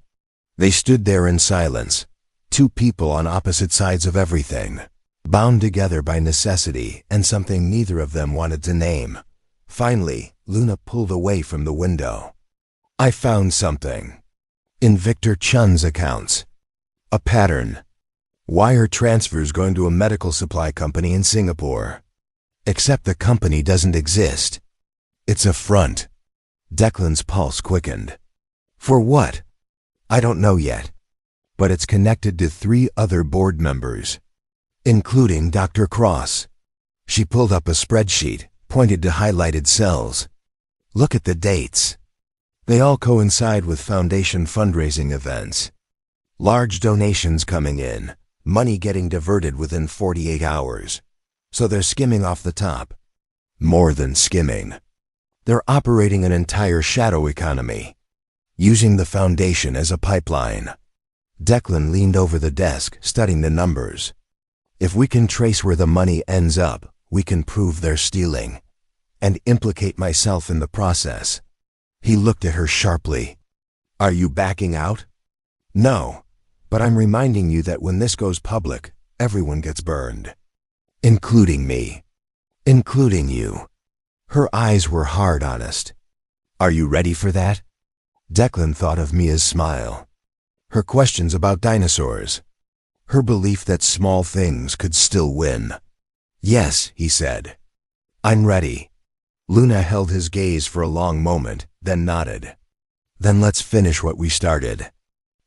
They stood there in silence, two people on opposite sides of everything, bound together by necessity and something neither of them wanted to name. Finally, Luna pulled away from the window. "I found something. In Victor Chun's accounts. A pattern. Wire transfers going to a medical supply company in Singapore. Except the company doesn't exist. It's a front." Declan's pulse quickened. "For what?" "I don't know yet. But it's connected to 3 other board members, including Dr. Cross." She pulled up a spreadsheet, pointed to highlighted cells. "Look at the dates. They all coincide with foundation fundraising events. Large donations coming in, money getting diverted within 48 hours. So they're skimming off the top. More than skimming. They're operating an entire shadow economy, using the foundation as a pipeline." Declan leaned over the desk, studying the numbers. "If we can trace where the money ends up, we can prove they're stealing, and implicate myself in the process." He looked at her sharply. "Are you backing out?" "No, but I'm reminding you that when this goes public, everyone gets burned. Including me. Including you." Her eyes were hard, honest. "Are you ready for that?" Declan thought of Mia's smile. Her questions about dinosaurs. Her belief that small things could still win. "Yes," he said. "I'm ready." Luna held his gaze for a long moment, then nodded. "Then let's finish what we started."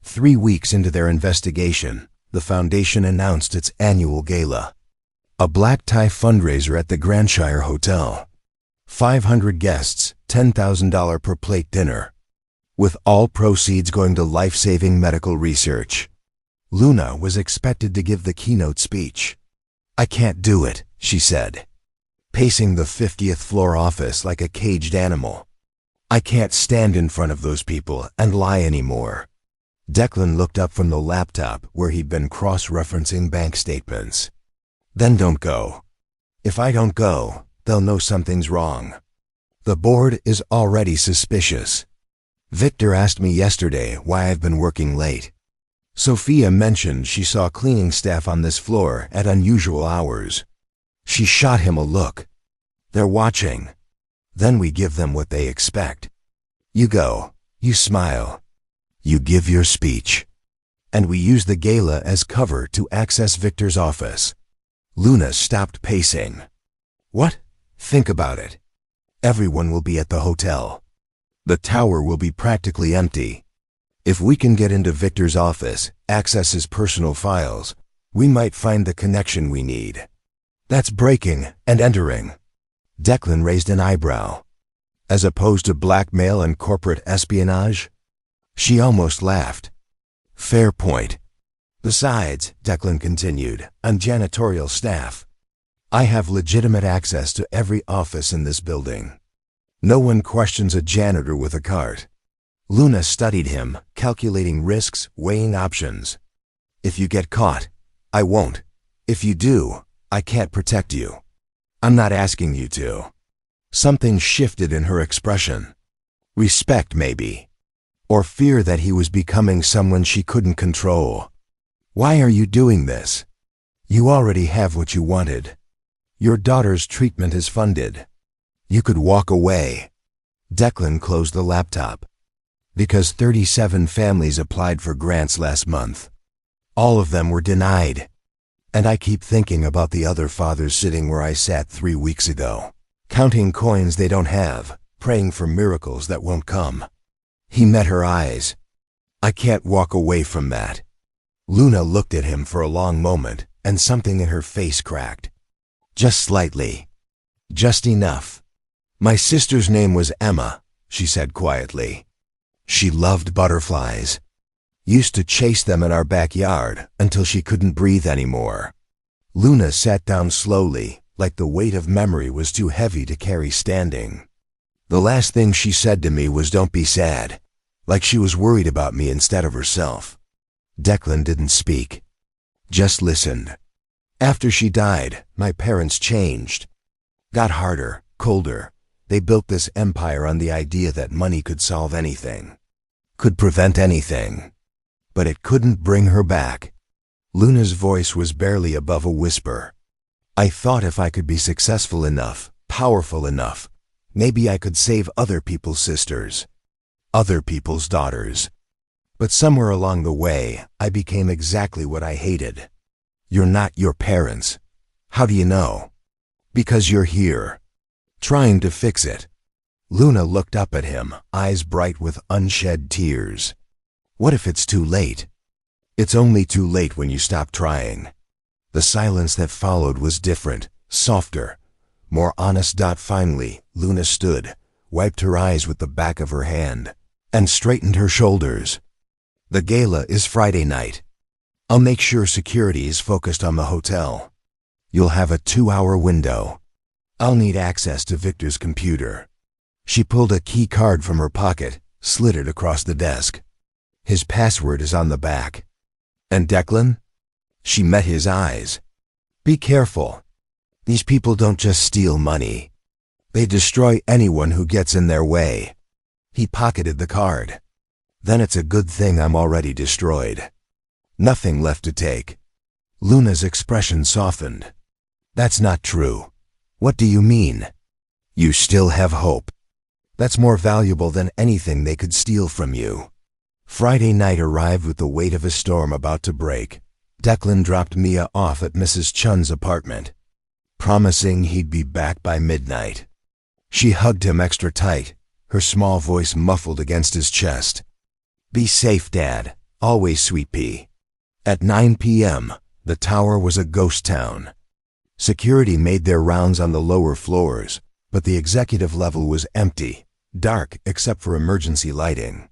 3 weeks into their investigation, the foundation announced its annual gala. A black tie fundraiser at the Grandshire Hotel. 500 guests, $10,000 per plate dinner, with all proceeds going to life-saving medical research. Luna was expected to give the keynote speech. "I can't do it," she said, pacing the 50th floor office like a caged animal. "I can't stand in front of those people and lie anymore." Declan looked up from the laptop where he'd been cross-referencing bank statements. "Then don't go. If I don't go, they'll know something's wrong. The board is already suspicious. Victor asked me yesterday why I've been working late. Sophia mentioned she saw cleaning staff on this floor at unusual hours. She shot him a look. They're watching. Then we give them what they expect. You go, you smile, you give your speech, and we use the gala as cover to access Victor's office." Luna stopped pacing. "What? Think about it. Everyone will be at the hotel. The tower will be practically empty. If we can get into Victor's office, access his personal files, we might find the connection we need. That's breaking and entering." Declan raised an eyebrow. "As opposed to blackmail and corporate espionage?" She almost laughed. "Fair point. Besides," Declan continued, "I'm janitorial staff. I have legitimate access to every office in this building. No one questions a janitor with a cart." Luna studied him, calculating risks, weighing options. If you get caught, I won't. If you do, I can't protect you. I'm not asking you to. Something shifted in her expression. Respect, maybe. Or fear that he was becoming someone she couldn't control. Why are you doing this? You already have what you wanted. Your daughter's treatment is funded. You could walk away. Declan closed the laptop. Because 37 families applied for grants last month. All of them were denied. And I keep thinking about the other fathers sitting where I sat 3 weeks ago, counting coins they don't have, praying for miracles that won't come. He met her eyes. I can't walk away from that. Luna looked at him for a long moment, and something in her face cracked. Just slightly. Just enough. My sister's name was Emma, she said quietly. She loved butterflies. Used to chase them in our backyard until she couldn't breathe anymore. Luna sat down slowly, like the weight of memory was too heavy to carry standing. The last thing she said to me was, "Don't be sad," like she was worried about me instead of herself. Declan didn't speak, just listened. After she died, my parents changed. Got harder, colder. They built this empire on the idea that money could solve anything, could prevent anything. But it couldn't bring her back. Luna's voice was barely above a whisper. I thought if I could be successful enough, powerful enough, maybe I could save other people's sisters, other people's daughters. But somewhere along the way, I became exactly what I hated. You're not your parents. How do you know? Because you're here, trying to fix it. Luna looked up at him, eyes bright with unshed tears. What if it's too late? It's only too late when you stop trying. The silence that followed was different, softer, more honest. Finally, Luna stood, wiped her eyes with the back of her hand, and straightened her shoulders. The gala is Friday night. I'll make sure security is focused on the hotel. You'll have a 2-hour window. I'll need access to Victor's computer. She pulled a key card from her pocket, slid it across the desk. His password is on the back. And Declan? She met his eyes. Be careful. These people don't just steal money. They destroy anyone who gets in their way. He pocketed the card. Then it's a good thing I'm already destroyed. Nothing left to take. Luna's expression softened. That's not true. What do you mean? You still have hope. That's more valuable than anything they could steal from you. Friday night arrived with the weight of a storm about to break. Declan dropped Mia off at Mrs. Chun's apartment, promising he'd be back by midnight. She hugged him extra tight, her small voice muffled against his chest. Be safe, Dad. Always, sweet pea. At 9 p.m., the tower was a ghost town. Security made their rounds on the lower floors, but the executive level was empty, dark except for emergency lighting.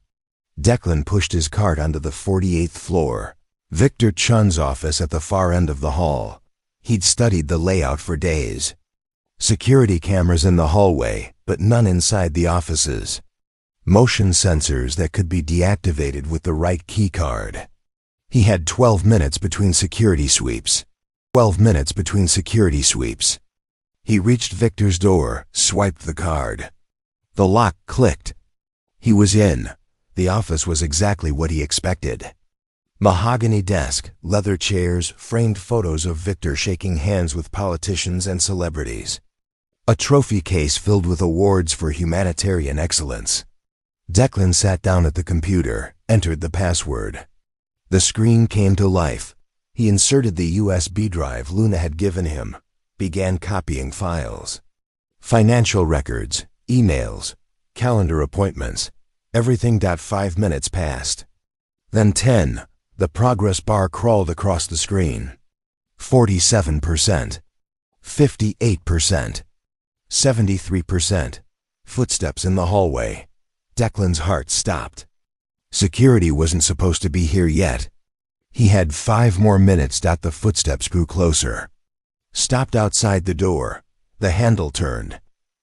Declan pushed his cart onto the 48th floor, Victor Chun's office at the far end of the hall. He'd studied the layout for days. Security cameras in the hallway, but none inside the offices. Motion sensors that could be deactivated with the right key card. He had 12 minutes between security sweeps. 12 minutes between security sweeps. He reached Victor's door, swiped the card. The lock clicked. He was in. The office was exactly what he expected. Mahogany desk, leather chairs, framed photos of Victor shaking hands with politicians and celebrities. A trophy case filled with awards for humanitarian excellence. Declan sat down at the computer, entered the password. The screen came to life. He inserted the USB drive Luna had given him, began copying files. Financial records, emails, calendar appointments, everything. 5 minutes passed. Then 10. The progress bar crawled across the screen. 47%. 58%. 73%. Footsteps in the hallway. Declan's heart stopped. Security wasn't supposed to be here yet. He had 5 more minutes. The footsteps grew closer. Stopped outside the door. The handle turned.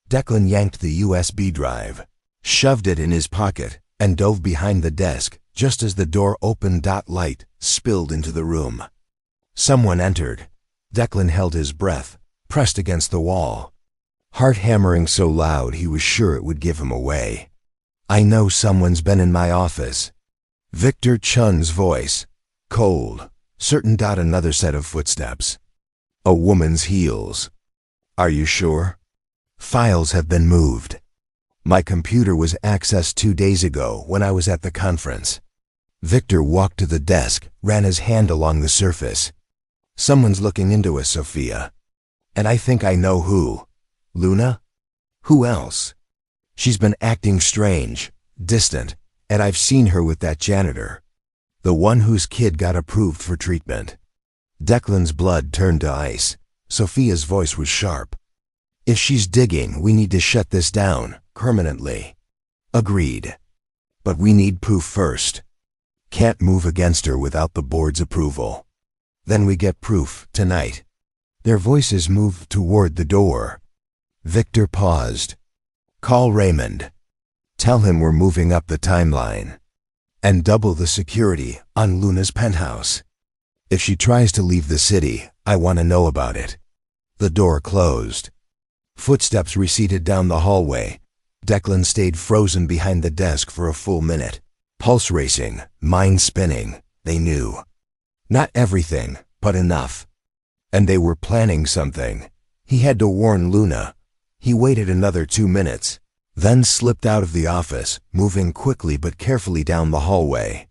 Declan yanked the USB drive, shoved it in his pocket, and dove behind the desk just as the door opened. Light spilled into the room. Someone entered. Declan held his breath, pressed against the wall, heart hammering so loud he was sure it would give him away. "I know someone's been in my office." Victor Chun's voice, cold, certain. Another set of footsteps. A woman's heels. "Are you sure?" "Files have been moved. My computer was accessed 2 days ago when I was at the conference." Victor walked to the desk, ran his hand along the surface. "Someone's looking into us, Sophia. And I think I know who." "Luna?" "Who else? She's been acting strange, distant, and I've seen her with that janitor. The one whose kid got approved for treatment." Declan's blood turned to ice. Sophia's voice was sharp. "If she's digging, we need to shut this down, permanently." "Agreed. But we need proof first. Can't move against her without the board's approval." "Then we get proof, tonight." Their voices moved toward the door. Victor paused. "Call Raymond. Tell him we're moving up the timeline. And double the security on Luna's penthouse. If she tries to leave the city, I want to know about it." The door closed. Footsteps receded down the hallway. Declan stayed frozen behind the desk for a full minute. Pulse racing, mind spinning, they knew. Not everything, but enough. And they were planning something. He had to warn Luna. He waited another 2 minutes, then slipped out of the office, moving quickly but carefully down the hallway.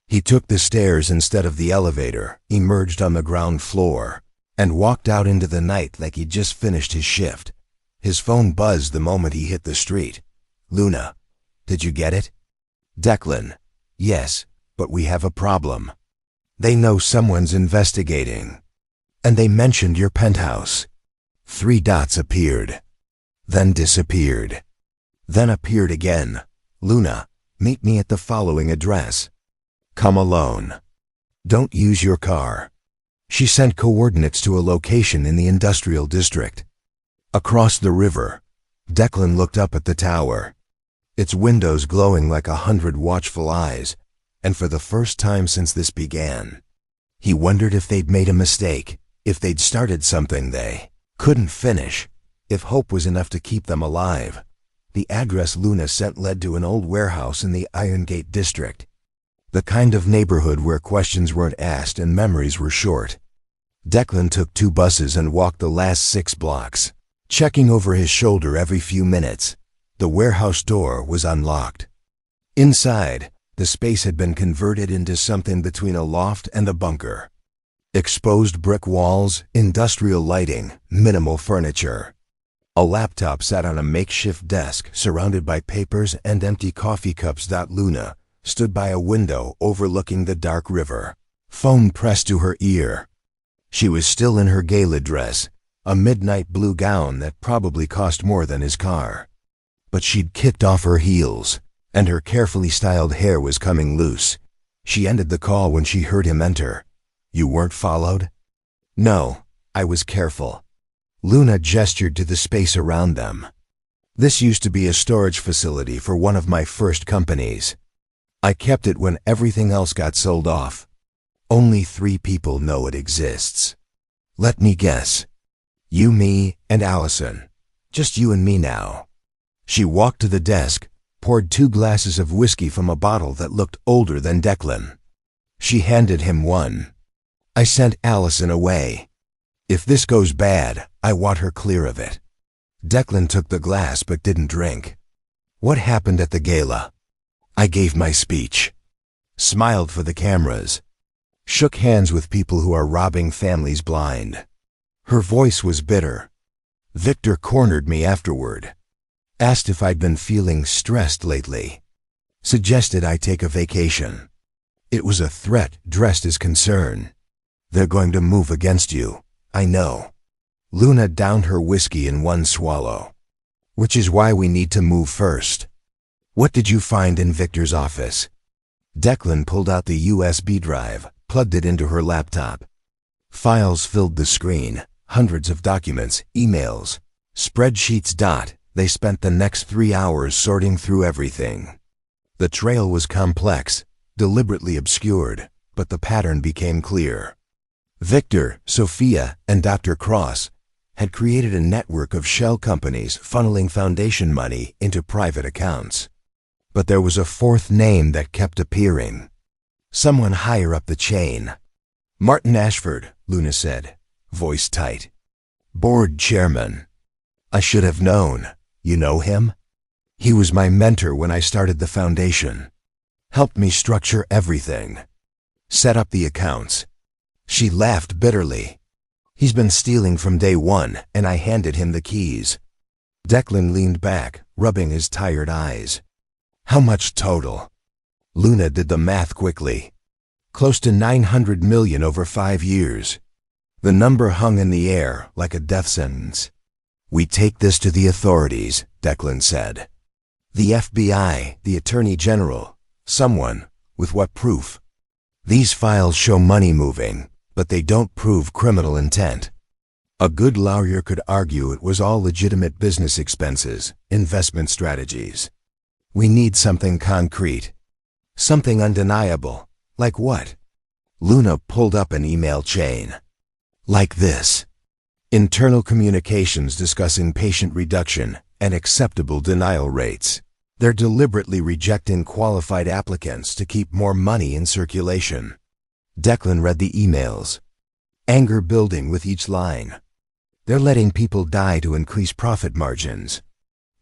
He took the stairs instead of the elevator, emerged on the ground floor, and walked out into the night like he'd just finished his shift. His phone buzzed the moment he hit the street. "Luna, did you get it?" "Declan, yes, but we have a problem. They know someone's investigating. And they mentioned your penthouse." 3 dots appeared, then disappeared, then appeared again. "Luna, meet me at the following address. Come alone. Don't use your car." She sent coordinates to a location in the industrial district. Across the river, Declan looked up at the tower, its windows glowing like 100 watchful eyes, and for the first time since this began, he wondered if they'd made a mistake, if they'd started something they couldn't finish, if hope was enough to keep them alive. The address Luna sent led to an old warehouse in the Irongate district, the kind of neighborhood where questions weren't asked and memories were short. Declan took 2 buses and walked the last 6 blocks, checking over his shoulder every few minutes. The warehouse door was unlocked. Inside, the space had been converted into something between a loft and a bunker. Exposed brick walls, industrial lighting, minimal furniture. A laptop sat on a makeshift desk surrounded by papers and empty coffee cups. Luna stood by a window overlooking the dark river, phone pressed to her ear. She was still in her gala dress, a midnight blue gown that probably cost more than his car. But she'd kicked off her heels, and her carefully styled hair was coming loose. She ended the call when she heard him enter. "You weren't followed?" "No, I was careful." Luna gestured to the space around them. "This used to be a storage facility for one of my first companies. I kept it when everything else got sold off. Only 3 people know it exists. Let me guess. You, me, and Allison. Just you and me now." She walked to the desk, poured 2 glasses of whiskey from a bottle that looked older than Declan. She handed him one. "I sent Allison away. If this goes bad, I want her clear of it." Declan took the glass but didn't drink. "What happened at the gala?" "I gave my speech. Smiled for the cameras. Shook hands with people who are robbing families blind." Her voice was bitter. "Victor cornered me afterward. Asked if I'd been feeling stressed lately. Suggested I take a vacation. It was a threat dressed as concern. They're going to move against you, I know." Luna downed her whiskey in one swallow. "Which is why we need to move first. What did you find in Victor's office?" Declan pulled out the USB drive, plugged it into her laptop. Files filled the screen, hundreds of documents, emails, spreadsheets. They spent the next 3 hours sorting through everything. The trail was complex, deliberately obscured, but the pattern became clear. Victor, Sophia, and Dr. Cross had created a network of shell companies funneling foundation money into private accounts. But there was a fourth name that kept appearing. Someone higher up the chain. Martin Ashford, Luna said, voice tight. Board chairman. I should have known. You know him? He was my mentor when I started the foundation. Helped me structure everything. Set up the accounts. She laughed bitterly. He's been stealing from day one, and I handed him the keys. Declan leaned back, rubbing his tired eyes. How much total? Luna did the math quickly. Close to 900 million over 5 years. The number hung in the air like a death sentence. We take this to the authorities, Declan said. The FBI, the Attorney General, someone. With what proof? These files show money moving, but they don't prove criminal intent. A good lawyer could argue it was all legitimate business expenses, investment strategies. We need something concrete. Something undeniable. Like what? Luna pulled up an email chain. Like this. Internal communications discussing patient reduction and acceptable denial rates. They're deliberately rejecting qualified applicants to keep more money in circulation. Declan read the emails. Anger building with each line. They're letting people die to increase profit margins.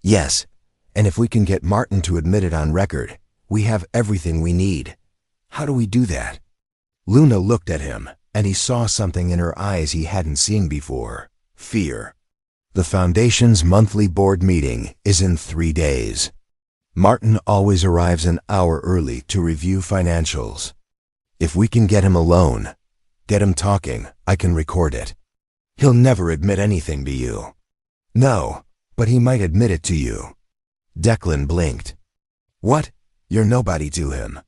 Yes, and if we can get Martin to admit it on record, we have everything we need. How do we do that? Luna looked at him, and he saw something in her eyes he hadn't seen before. Fear. The Foundation's monthly board meeting is in 3 days. Martin always arrives an hour early to review financials. If we can get him alone, get him talking, I can record it. He'll never admit anything to you. No, but he might admit it to you. Declan blinked. What? You're nobody to him.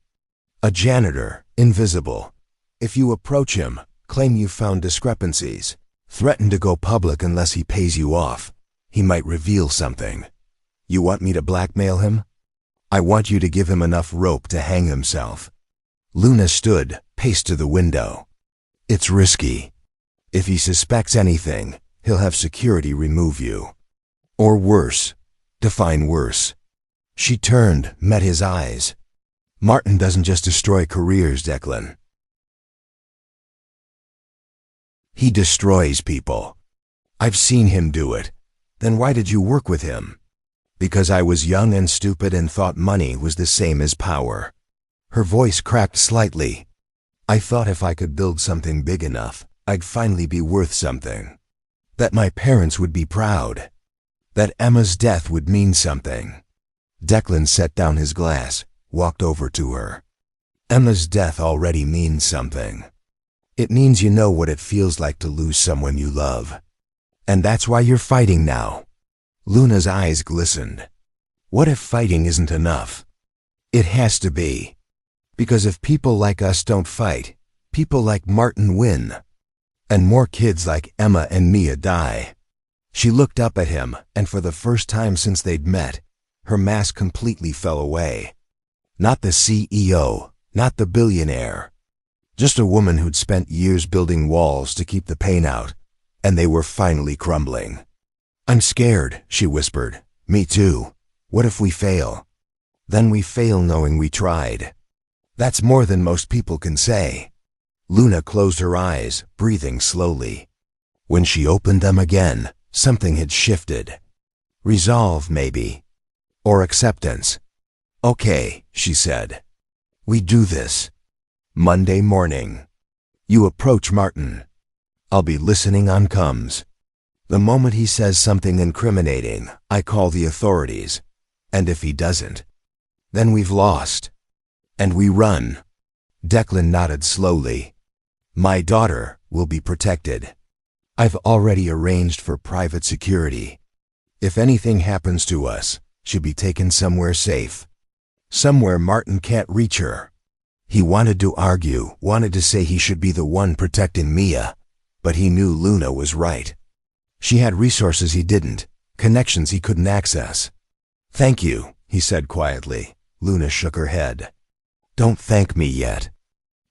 A janitor, invisible. If you approach him, claim you found discrepancies, threaten to go public unless he pays you off, he might reveal something. You want me to blackmail him? I want you to give him enough rope to hang himself. Luna stood, paced to the window. It's risky. If he suspects anything, he'll have security remove you. Or worse. Define worse. She turned, met his eyes. Martin doesn't just destroy careers, Declan. He destroys people. I've seen him do it. Then why did you work with him? Because I was young and stupid and thought money was the same as power. Her voice cracked slightly. I thought if I could build something big enough, I'd finally be worth something. That my parents would be proud. That Emma's death would mean something. Declan set down his glass, walked over to her. Emma's death already means something. It means you know what it feels like to lose someone you love. And that's why you're fighting now. Luna's eyes glistened. What if fighting isn't enough? It has to be. Because if people like us don't fight, people like Martin win. And more kids like Emma and Mia die. She looked up at him, and for the first time since they'd met, her mask completely fell away. Not the CEO, not the billionaire. Just a woman who'd spent years building walls to keep the pain out, and they were finally crumbling. I'm scared, she whispered. Me too. What if we fail? Then we fail knowing we tried. That's more than most people can say. Luna closed her eyes, breathing slowly. When she opened them again, something had shifted. Resolve, maybe. Or acceptance. Okay, she said. We do this. Monday morning. You approach Martin. I'll be listening on comms. The moment he says something incriminating, I call the authorities. And if he doesn't, then we've lost. And we run. Declan nodded slowly. My daughter will be protected. I've already arranged for private security. If anything happens to us, she'll be taken somewhere safe. Somewhere Martin can't reach her. He wanted to argue, wanted to say he should be the one protecting Mia, but he knew Luna was right. She had resources he didn't, connections he couldn't access. Thank you, he said quietly. Luna shook her head. Don't thank me yet.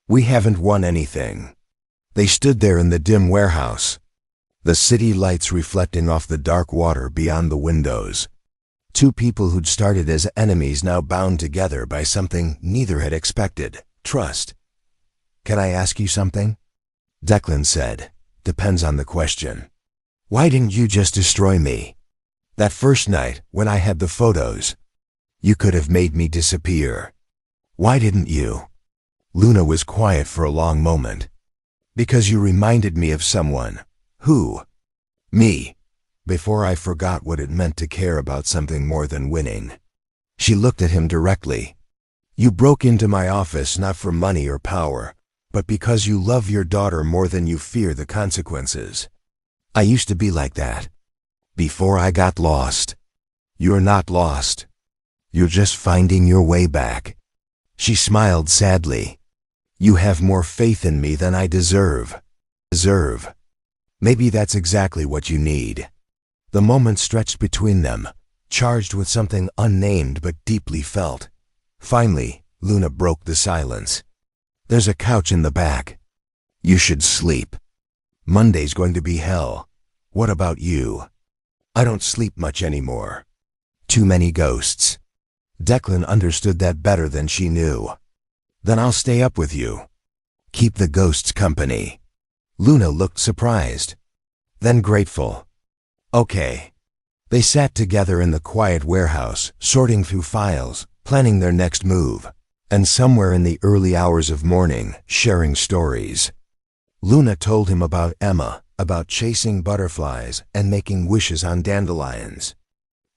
We haven't won anything. They stood there in the dim warehouse, the city lights reflecting off the dark water beyond the windows. Two people who'd started as enemies now bound together by something neither had expected, trust. Can I ask you something? Declan said. Depends on the question. Why didn't you just destroy me? That first night, when I had the photos, you could have made me disappear. Why didn't you? Luna was quiet for a long moment. Because you reminded me of someone. Who? Me. Before I forgot what it meant to care about something more than winning. She looked at him directly. You broke into my office not for money or power, but because you love your daughter more than you fear the consequences. I used to be like that. Before I got lost. You're not lost. You're just finding your way back. She smiled sadly. You have more faith in me than I deserve. Maybe that's exactly what you need. The moment stretched between them, charged with something unnamed but deeply felt. Finally, Luna broke the silence. There's a couch in the back. You should sleep. Monday's going to be hell. What about you? I don't sleep much anymore. Too many ghosts. Declan understood that better than she knew. Then I'll stay up with you. Keep the ghosts company. Luna looked surprised, then grateful. Okay. They sat together in the quiet warehouse, sorting through files, planning their next move, and somewhere in the early hours of morning, sharing stories. Luna told him about Emma, about chasing butterflies and making wishes on dandelions.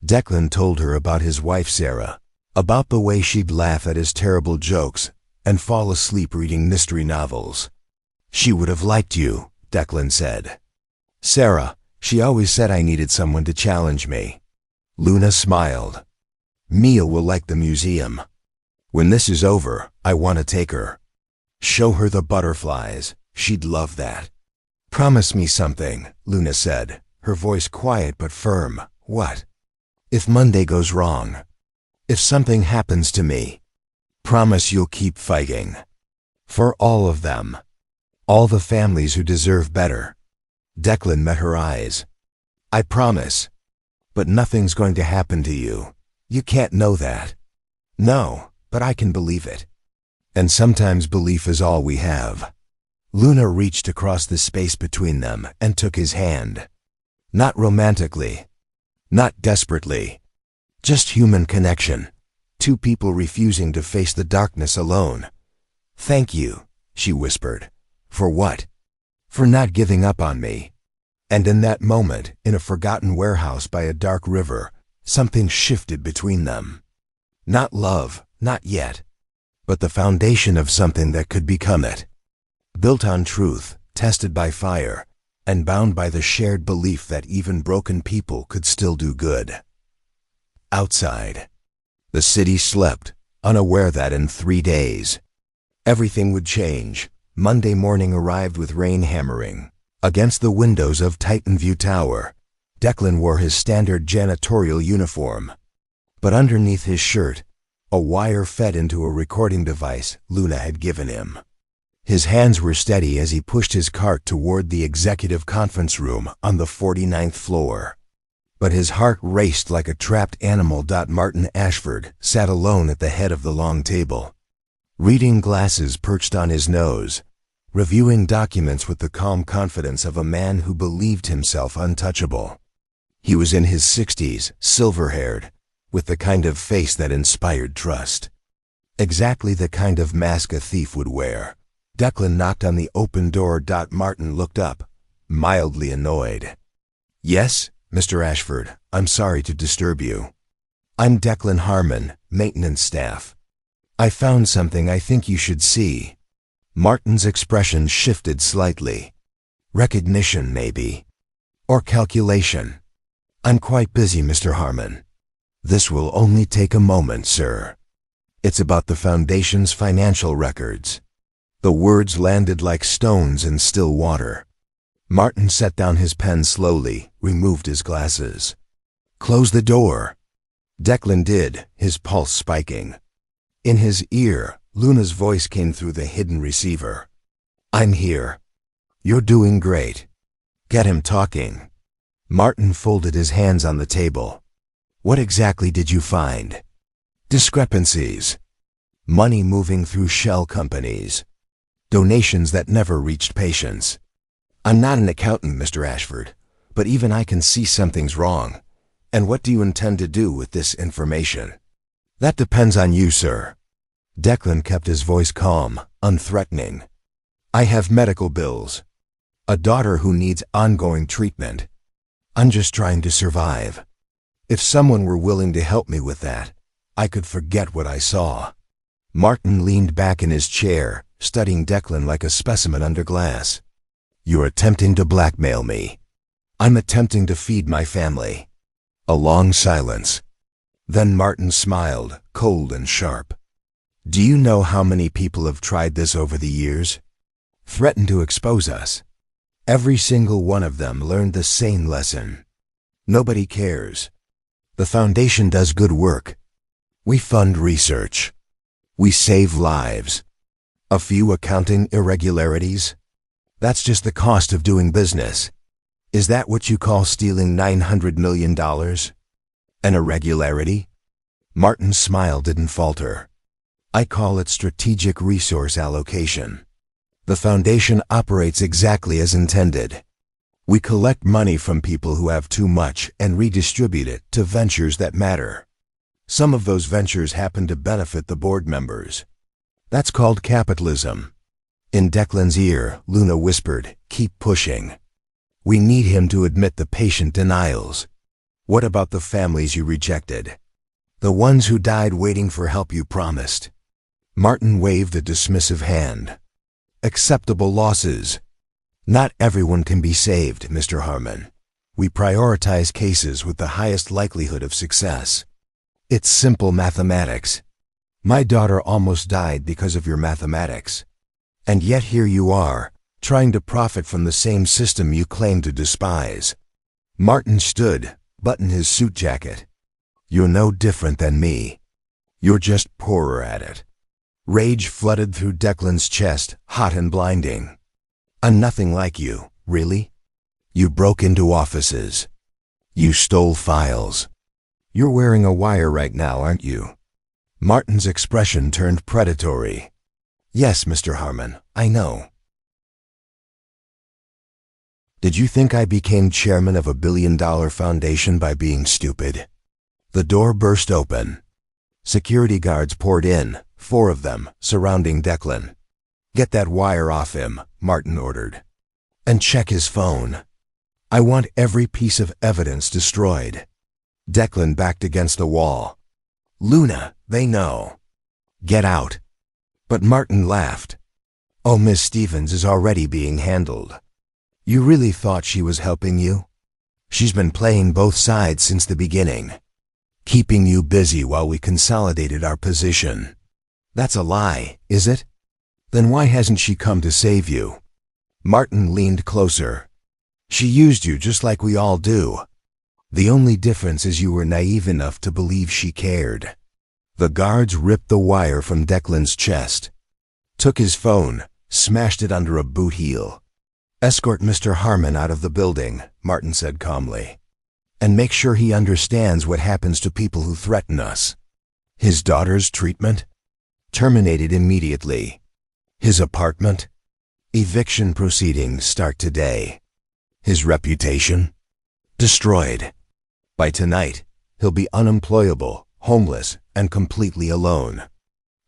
Declan told her about his wife Sarah, about the way she'd laugh at his terrible jokes and fall asleep reading mystery novels. She would have liked you, Declan said. Sarah, she always said I needed someone to challenge me. Luna smiled. Mia will like the museum. When this is over, I want to take her. Show her the butterflies. She'd love that. Promise me something, Luna said, her voice quiet but firm. What? If Monday goes wrong. If something happens to me. Promise you'll keep fighting. For all of them. All the families who deserve better. Declan met her eyes. I promise. But nothing's going to happen to you. You can't know that. No, but I can believe it. And sometimes belief is all we have. Luna reached across the space between them and took his hand. Not romantically. Not desperately. Just human connection. Two people refusing to face the darkness alone. Thank you, she whispered. For what? For not giving up on me. And in that moment, in a forgotten warehouse by a dark river, something shifted between them. Not love, not yet, but the foundation of something that could become it. Built on truth, tested by fire, and bound by the shared belief that even broken people could still do good. Outside, the city slept, unaware that in 3 days, everything would change. Monday morning arrived with rain hammering. Against the windows of Titanview Tower, Declan wore his standard janitorial uniform. But underneath his shirt, a wire fed into a recording device Luna had given him. His hands were steady as he pushed his cart toward the executive conference room on the 49th floor. But his heart raced like a trapped animal. Martin Ashford sat alone at the head of the long table, reading glasses perched on his nose, reviewing documents with the calm confidence of a man who believed himself untouchable. He was in his 60s, silver-haired, with the kind of face that inspired trust. Exactly the kind of mask a thief would wear. Declan knocked on the open door. Martin looked up, mildly annoyed. Yes, Mr. Ashford, I'm sorry to disturb you. I'm Declan Harmon, maintenance staff. I found something I think you should see. Martin's expression shifted slightly. Recognition, maybe. Or calculation. I'm quite busy, Mr. Harmon. This will only take a moment, sir. It's about the Foundation's financial records. The words landed like stones in still water. Martin set down his pen slowly, removed his glasses. Close the door. Declan did, his pulse spiking. In his ear, Luna's voice came through the hidden receiver. "I'm here. You're doing great. Get him talking." Martin folded his hands on the table. "What exactly did you find?" "Discrepancies. Money moving through shell companies. Donations that never reached patients. I'm not an accountant, Mr. Ashford, but even I can see something's wrong. And what do you intend to do with this information?" "That depends on you, sir." Declan kept his voice calm, unthreatening. "I have medical bills. A daughter who needs ongoing treatment. I'm just trying to survive. If someone were willing to help me with that, I could forget what I saw." Martin leaned back in his chair, studying Declan like a specimen under glass. "You're attempting to blackmail me." "I'm attempting to feed my family." A long silence. Then Martin smiled, cold and sharp. "Do you know how many people have tried this over the years? Threatened to expose us. Every single one of them learned the same lesson. Nobody cares. The foundation does good work. We fund research. We save lives. A few accounting irregularities? That's just the cost of doing business. Is that what you call stealing $900 million? An irregularity?" Martin's smile didn't falter. "I call it strategic resource allocation. The foundation operates exactly as intended. We collect money from people who have too much and redistribute it to ventures that matter. Some of those ventures happen to benefit the board members. That's called capitalism." In Declan's ear, Luna whispered, "Keep pushing. We need him to admit the patient denials. What about the families you rejected? The ones who died waiting for help you promised?" Martin waved a dismissive hand. "Acceptable losses. Not everyone can be saved, Mr. Harmon. We prioritize cases with the highest likelihood of success. It's simple mathematics. My daughter almost died because of your mathematics. And yet here you are, trying to profit from the same system you claim to despise." Martin stood, buttoned his suit jacket. "You're no different than me. You're just poorer at it." Rage flooded through Declan's chest, hot and blinding. "I'm nothing like you, really? You broke into offices. You stole files. You're wearing a wire right now, aren't you?" Martin's expression turned predatory. "Yes, Mr. Harmon, I know." "Did you think I became chairman of a billion-dollar foundation by being stupid?" The door burst open. Security guards poured in, 4 of them, surrounding Declan. "Get that wire off him," Martin ordered. "And check his phone. I want every piece of evidence destroyed." Declan backed against the wall. "Luna, they know. Get out." But Martin laughed. "Oh, Miss Stevens is already being handled. You really thought she was helping you? She's been playing both sides since the beginning. Keeping you busy while we consolidated our position. That's a lie, is it? Then why hasn't she come to save you?" Martin leaned closer. "She used you just like we all do. The only difference is you were naive enough to believe she cared." The guards ripped the wire from Declan's chest. Took his phone, smashed it under a boot heel. "Escort Mr. Harmon out of the building," Martin said calmly. "And make sure he understands what happens to people who threaten us. His daughter's treatment? Terminated immediately. His apartment? Eviction proceedings start today. His reputation? Destroyed. By tonight, he'll be unemployable, homeless, and completely alone."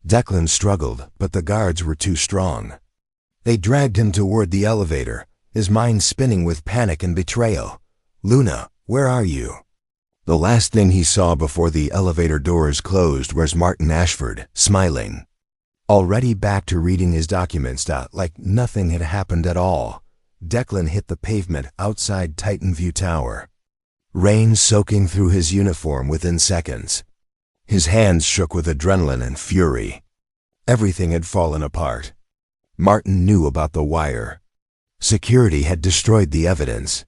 Declan struggled, but the guards were too strong. They dragged him toward the elevator, his mind spinning with panic and betrayal. "Luna, where are you?" The last thing he saw before the elevator doors closed was Martin Ashford, smiling. Already back to reading his documents, like nothing had happened at all, Declan hit the pavement outside Titan View Tower. Rain soaking through his uniform within seconds. His hands shook with adrenaline and fury. Everything had fallen apart. Martin knew about the wire. Security had destroyed the evidence.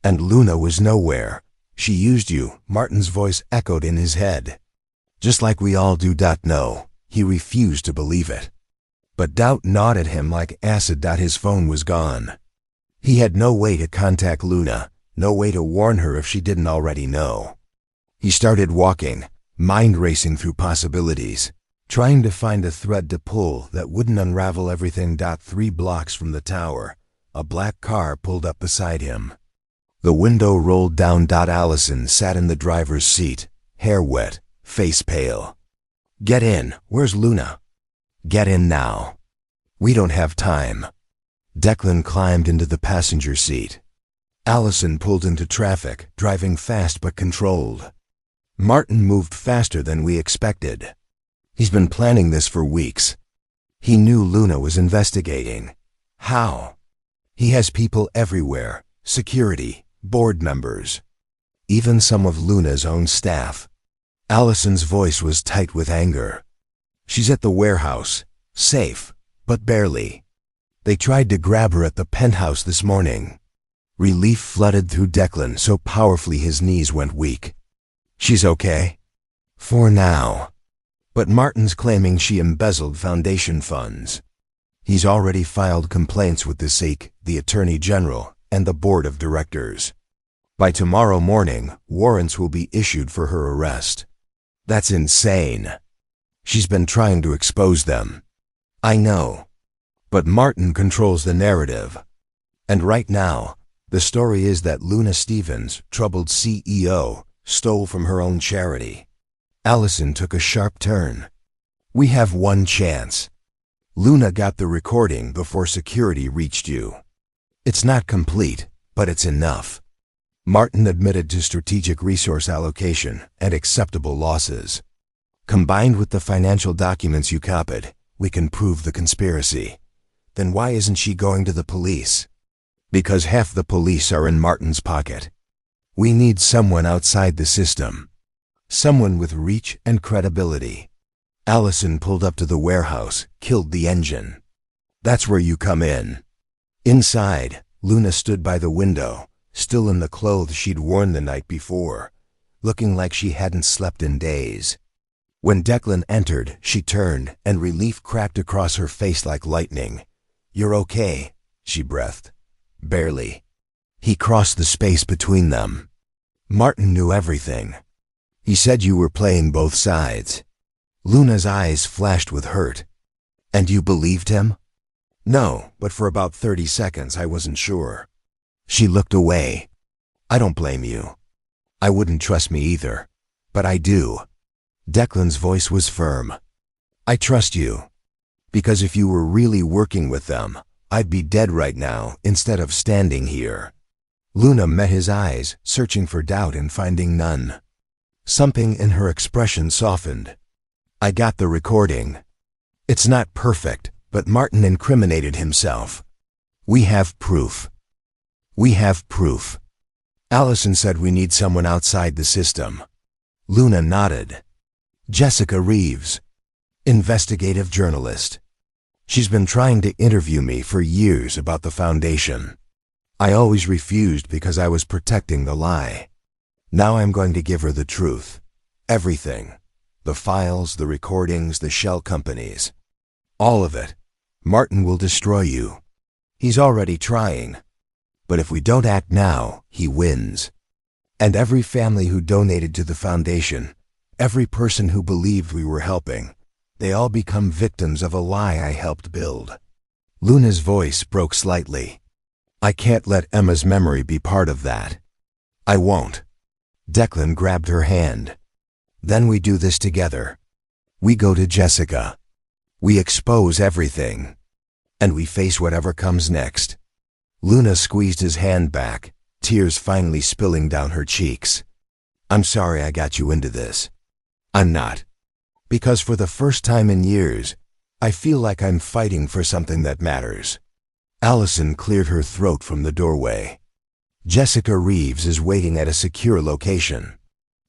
And Luna was nowhere. "She used you," Martin's voice echoed in his head. "Just like we all do. No," He refused to believe it. But doubt gnawed at him like acid. His phone was gone. He had no way to contact Luna, no way to warn her if she didn't already know. He started walking, mind racing through possibilities, trying to find a thread to pull that wouldn't unravel everything. 3 blocks from the tower, a black car pulled up beside him. The window rolled down. Allison sat in the driver's seat, hair wet, face pale. "Get in. Where's Luna?" "Get in now. We don't have time." Declan climbed into the passenger seat. Allison pulled into traffic, driving fast but controlled. Martin moved faster than we expected. He's been planning this for weeks. He knew Luna was investigating. How? He has people everywhere, security, board members, even some of Luna's own staff. Allison's voice was tight with anger. "She's at the warehouse, safe, but barely. They tried to grab her at the penthouse this morning." Relief flooded through Declan so powerfully his knees went weak. "She's okay?" "For now. But Martin's claiming she embezzled foundation funds. He's already filed complaints with the SEC, the Attorney General, and the Board of Directors. By tomorrow morning, warrants will be issued for her arrest." "That's insane." "She's been trying to expose them." "I know. But Martin controls the narrative. And right now, the story is that Luna Stevens, troubled CEO, stole from her own charity." Allison took a sharp turn. "We have one chance. Luna got the recording before security reached you. It's not complete, but it's enough." Martin admitted to strategic resource allocation and acceptable losses. "Combined with the financial documents you copied, we can prove the conspiracy." "Then why isn't she going to the police?" "Because half the police are in Martin's pocket. We need someone outside the system. Someone with reach and credibility." Allison pulled up to the warehouse, killed the engine. "That's where you come in." Inside, Luna stood by the window, still in the clothes she'd worn the night before, looking like she hadn't slept in days. When Declan entered, she turned, and relief cracked across her face like lightning. "You're okay," she breathed. "Barely." He crossed the space between them. "Martin knew everything. He said you were playing both sides." Luna's eyes flashed with hurt. "And you believed him?" "No, but for about 30 seconds I wasn't sure." She looked away. "I don't blame you. I wouldn't trust me either. But I do." Declan's voice was firm. "I trust you. Because if you were really working with them, I'd be dead right now instead of standing here." Luna met his eyes, searching for doubt and finding none. Something in her expression softened. "I got the recording. It's not perfect, but Martin incriminated himself. We have proof." "We have proof." Allison said we need someone outside the system. Luna nodded. "Jessica Reeves, investigative journalist. She's been trying to interview me for years about the foundation. I always refused because I was protecting the lie. Now I'm going to give her the truth. Everything. The files, the recordings, the shell companies. All of it. Martin will destroy you. He's already trying. But if we don't act now, he wins. And every family who donated to the foundation, every person who believed we were helping, they all become victims of a lie I helped build." Luna's voice broke slightly. "I can't let Emma's memory be part of that." "I won't." Declan grabbed her hand. "Then we do this together. We go to Jessica. We expose everything. And we face whatever comes next." Luna squeezed his hand back, tears finally spilling down her cheeks. "I'm sorry I got you into this." "I'm not. Because for the first time in years, I feel like I'm fighting for something that matters." Allison cleared her throat from the doorway. "Jessica Reeves is waiting at a secure location.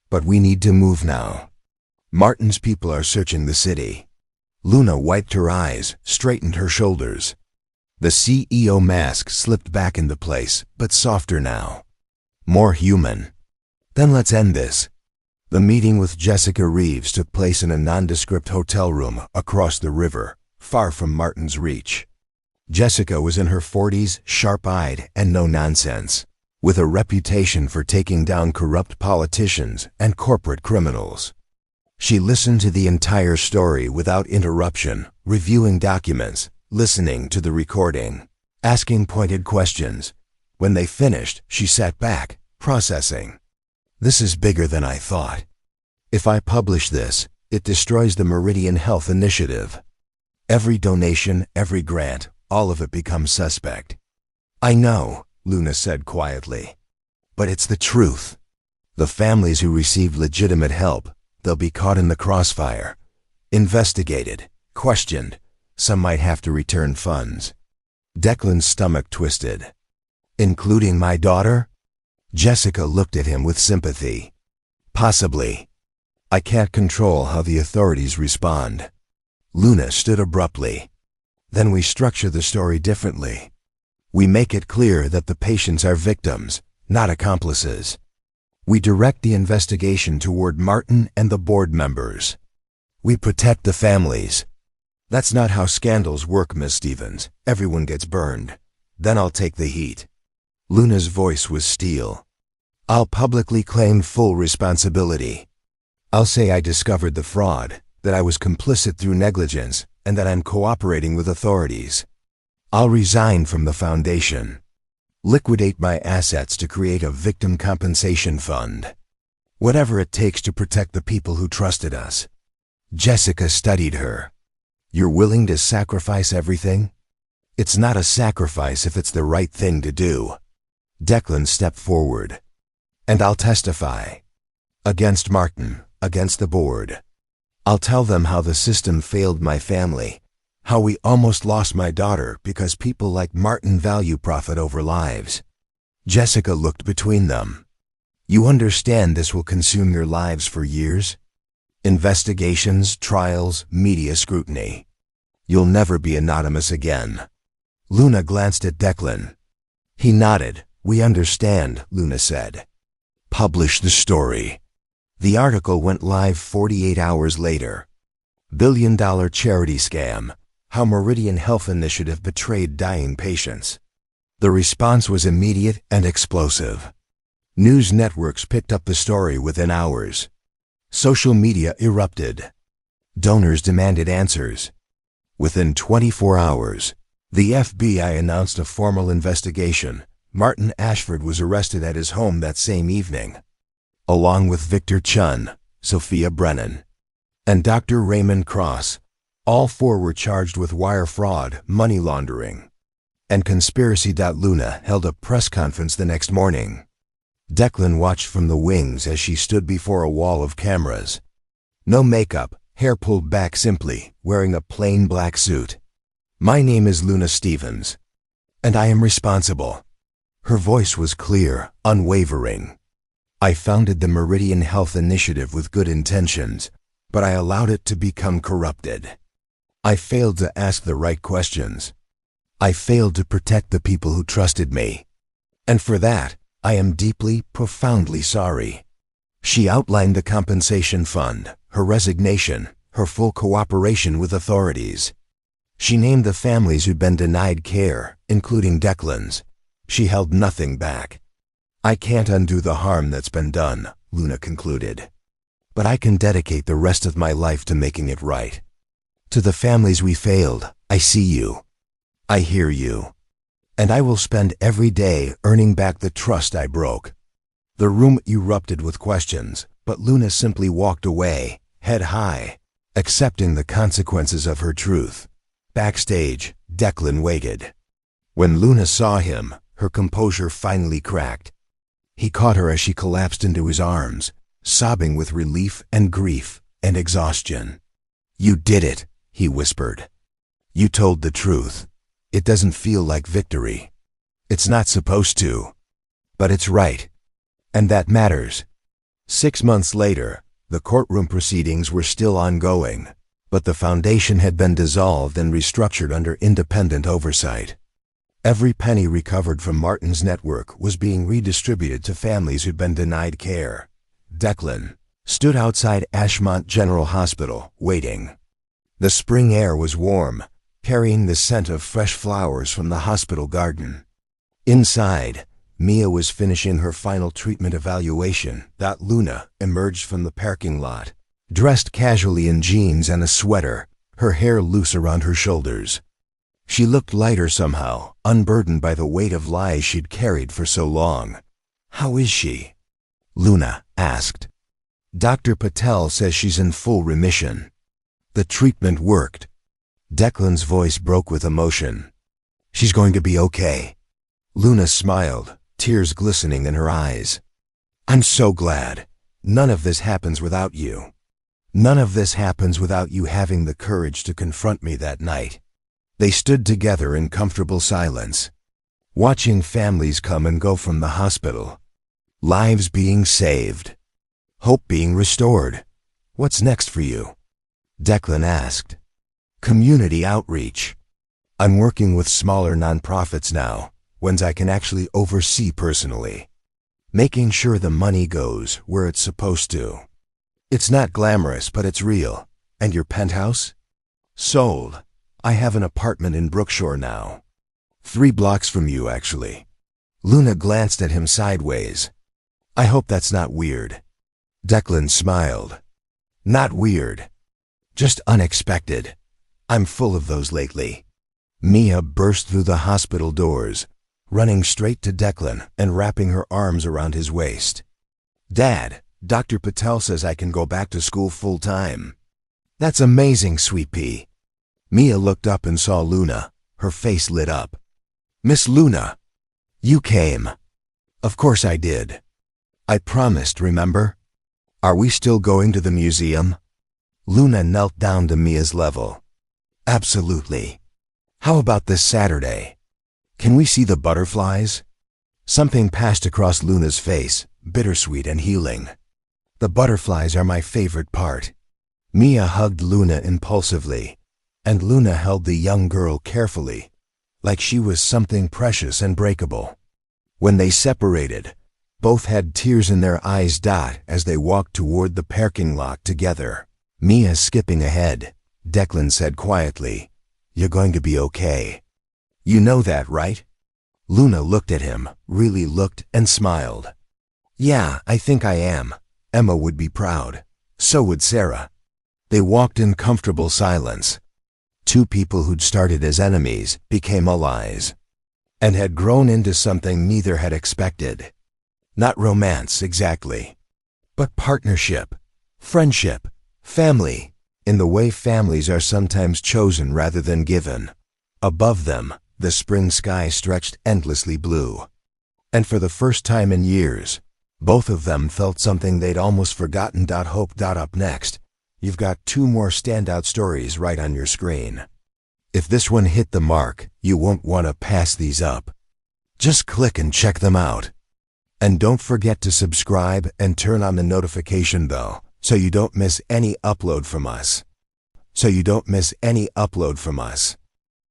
But we need to move now. Martin's people are searching the city." Luna wiped her eyes, straightened her shoulders. The CEO mask slipped back into place, but softer now. More human. "Then let's end this." The meeting with Jessica Reeves took place in a nondescript hotel room across the river, far from Martin's reach. Jessica was in her 40s, sharp-eyed and no-nonsense, with a reputation for taking down corrupt politicians and corporate criminals. She listened to the entire story without interruption, reviewing documents, listening to the recording, asking pointed questions. When they finished, she sat back, processing. This is bigger than I thought. If I publish this, it destroys the Meridian Health Initiative. Every donation, every grant, all of it becomes suspect. I know, Luna said quietly. But it's the truth. The families who receive legitimate help, they'll be caught in the crossfire. Investigated, questioned. Some might have to return funds. Declan's stomach twisted. Including my daughter? Jessica looked at him with sympathy. Possibly. I can't control how the authorities respond. Luna stood abruptly. Then we structure the story differently. We make it clear that the patients are victims, not accomplices. We direct the investigation toward Martin and the board members. We protect the families. That's not how scandals work, Miss Stevens. Everyone gets burned. Then I'll take the heat. Luna's voice was steel. I'll publicly claim full responsibility. I'll say I discovered the fraud, that I was complicit through negligence, and that I'm cooperating with authorities. I'll resign from the foundation. Liquidate my assets to create a victim compensation fund. Whatever it takes to protect the people who trusted us. Jessica studied her. You're willing to sacrifice everything? It's not a sacrifice if it's the right thing to do. Declan stepped forward. And I'll testify. Against Martin, against the board. I'll tell them how the system failed my family, how we almost lost my daughter because people like Martin value profit over lives. Jessica looked between them. You understand this will consume your lives for years? Investigations, trials, media scrutiny. You'll never be anonymous again. Luna glanced at Declan. He nodded. We understand, Luna said. Publish the story. The article went live 48 hours later. Billion-dollar charity scam. How Meridian Health Initiative betrayed dying patients. The response was immediate and explosive. News networks picked up the story within hours. Social media erupted. Donors demanded answers. Within 24 hours, the FBI announced a formal investigation. Martin Ashford was arrested at his home that same evening, along with Victor Chun, Sophia Brennan, and Dr. Raymond Cross. All four were charged with wire fraud, money laundering, and conspiracy. Luna held a press conference the next morning. Declan watched from the wings as she stood before a wall of cameras. No makeup, hair pulled back simply, wearing a plain black suit. My name is Luna Stevens, and I am responsible. Her voice was clear, unwavering. I founded the Meridian Health Initiative with good intentions, but I allowed it to become corrupted. I failed to ask the right questions. I failed to protect the people who trusted me. And for that, I am deeply, profoundly sorry. She outlined the compensation fund, her resignation, her full cooperation with authorities. She named the families who'd been denied care, including Declan's. She held nothing back. I can't undo the harm that's been done, Luna concluded. But I can dedicate the rest of my life to making it right. To the families we failed, I see you. I hear you. And I will spend every day earning back the trust I broke. The room erupted with questions, but Luna simply walked away, head high, accepting the consequences of her truth. Backstage, Declan waited. When Luna saw him, her composure finally cracked. He caught her as she collapsed into his arms, sobbing with relief and grief and exhaustion. You did it, he whispered. You told the truth. It doesn't feel like victory. It's not supposed to. But it's right. And that matters. 6 months later, the courtroom proceedings were still ongoing, but the foundation had been dissolved and restructured under independent oversight. Every penny recovered from Martin's network was being redistributed to families who'd been denied care. Declan, stood outside Ashmont General Hospital, waiting. The spring air was warm, carrying the scent of fresh flowers from the hospital garden. Inside, Mia was finishing her final treatment evaluation. Luna emerged from the parking lot, dressed casually in jeans and a sweater, her hair loose around her shoulders. She looked lighter somehow, unburdened by the weight of lies she'd carried for so long. "How is she?" Luna asked. "Dr. Patel says she's in full remission. The treatment worked." Declan's voice broke with emotion. "She's going to be okay." Luna smiled, tears glistening in her eyes. "I'm so glad. None of this happens without you. None of this happens without you having the courage to confront me that night." They stood together in comfortable silence, watching families come and go from the hospital, lives being saved, hope being restored. "What's next for you?" Declan asked. "Community outreach. I'm working with smaller nonprofits now, ones I can actually oversee personally, making sure the money goes where it's supposed to. It's not glamorous, but it's real." "And your penthouse?" "Sold. I have an apartment in Brookshore now. 3 blocks from you, actually." Luna glanced at him sideways. "I hope that's not weird." Declan smiled. "Not weird. Just unexpected. I'm full of those lately." Mia burst through the hospital doors, running straight to Declan and wrapping her arms around his waist. "Dad, Dr. Patel says I can go back to school full time." "That's amazing, sweet pea." Mia looked up and saw Luna. Her face lit up. "Miss Luna, you came." "Of course I did. I promised, remember? Are we still going to the museum?" Luna knelt down to Mia's level. "Absolutely. How about this Saturday? Can we see the butterflies?" Something passed across Luna's face, bittersweet and healing. "The butterflies are my favorite part." Mia hugged Luna impulsively, and Luna held the young girl carefully, like she was something precious and breakable. When they separated, both had tears in their eyes. As they walked toward the parking lot together. Mia skipping ahead, Declan said quietly, "You're going to be okay. You know that, right?" Luna looked at him, really looked, and smiled. "Yeah, I think I am. Emma would be proud. So would Sarah." They walked in comfortable silence. 2 people who'd started as enemies became allies, and had grown into something neither had expected. Not romance, exactly, but partnership, friendship, family, in the way families are sometimes chosen rather than given. Above them, the spring sky stretched endlessly blue. And for the first time in years, both of them felt something they'd almost forgotten. Hope. Up next, you've got 2 more standout stories right on your screen. If this one hit the mark, you won't want to pass these up. Just click and check them out. And don't forget to subscribe and turn on the notification bell so you don't miss any upload from us.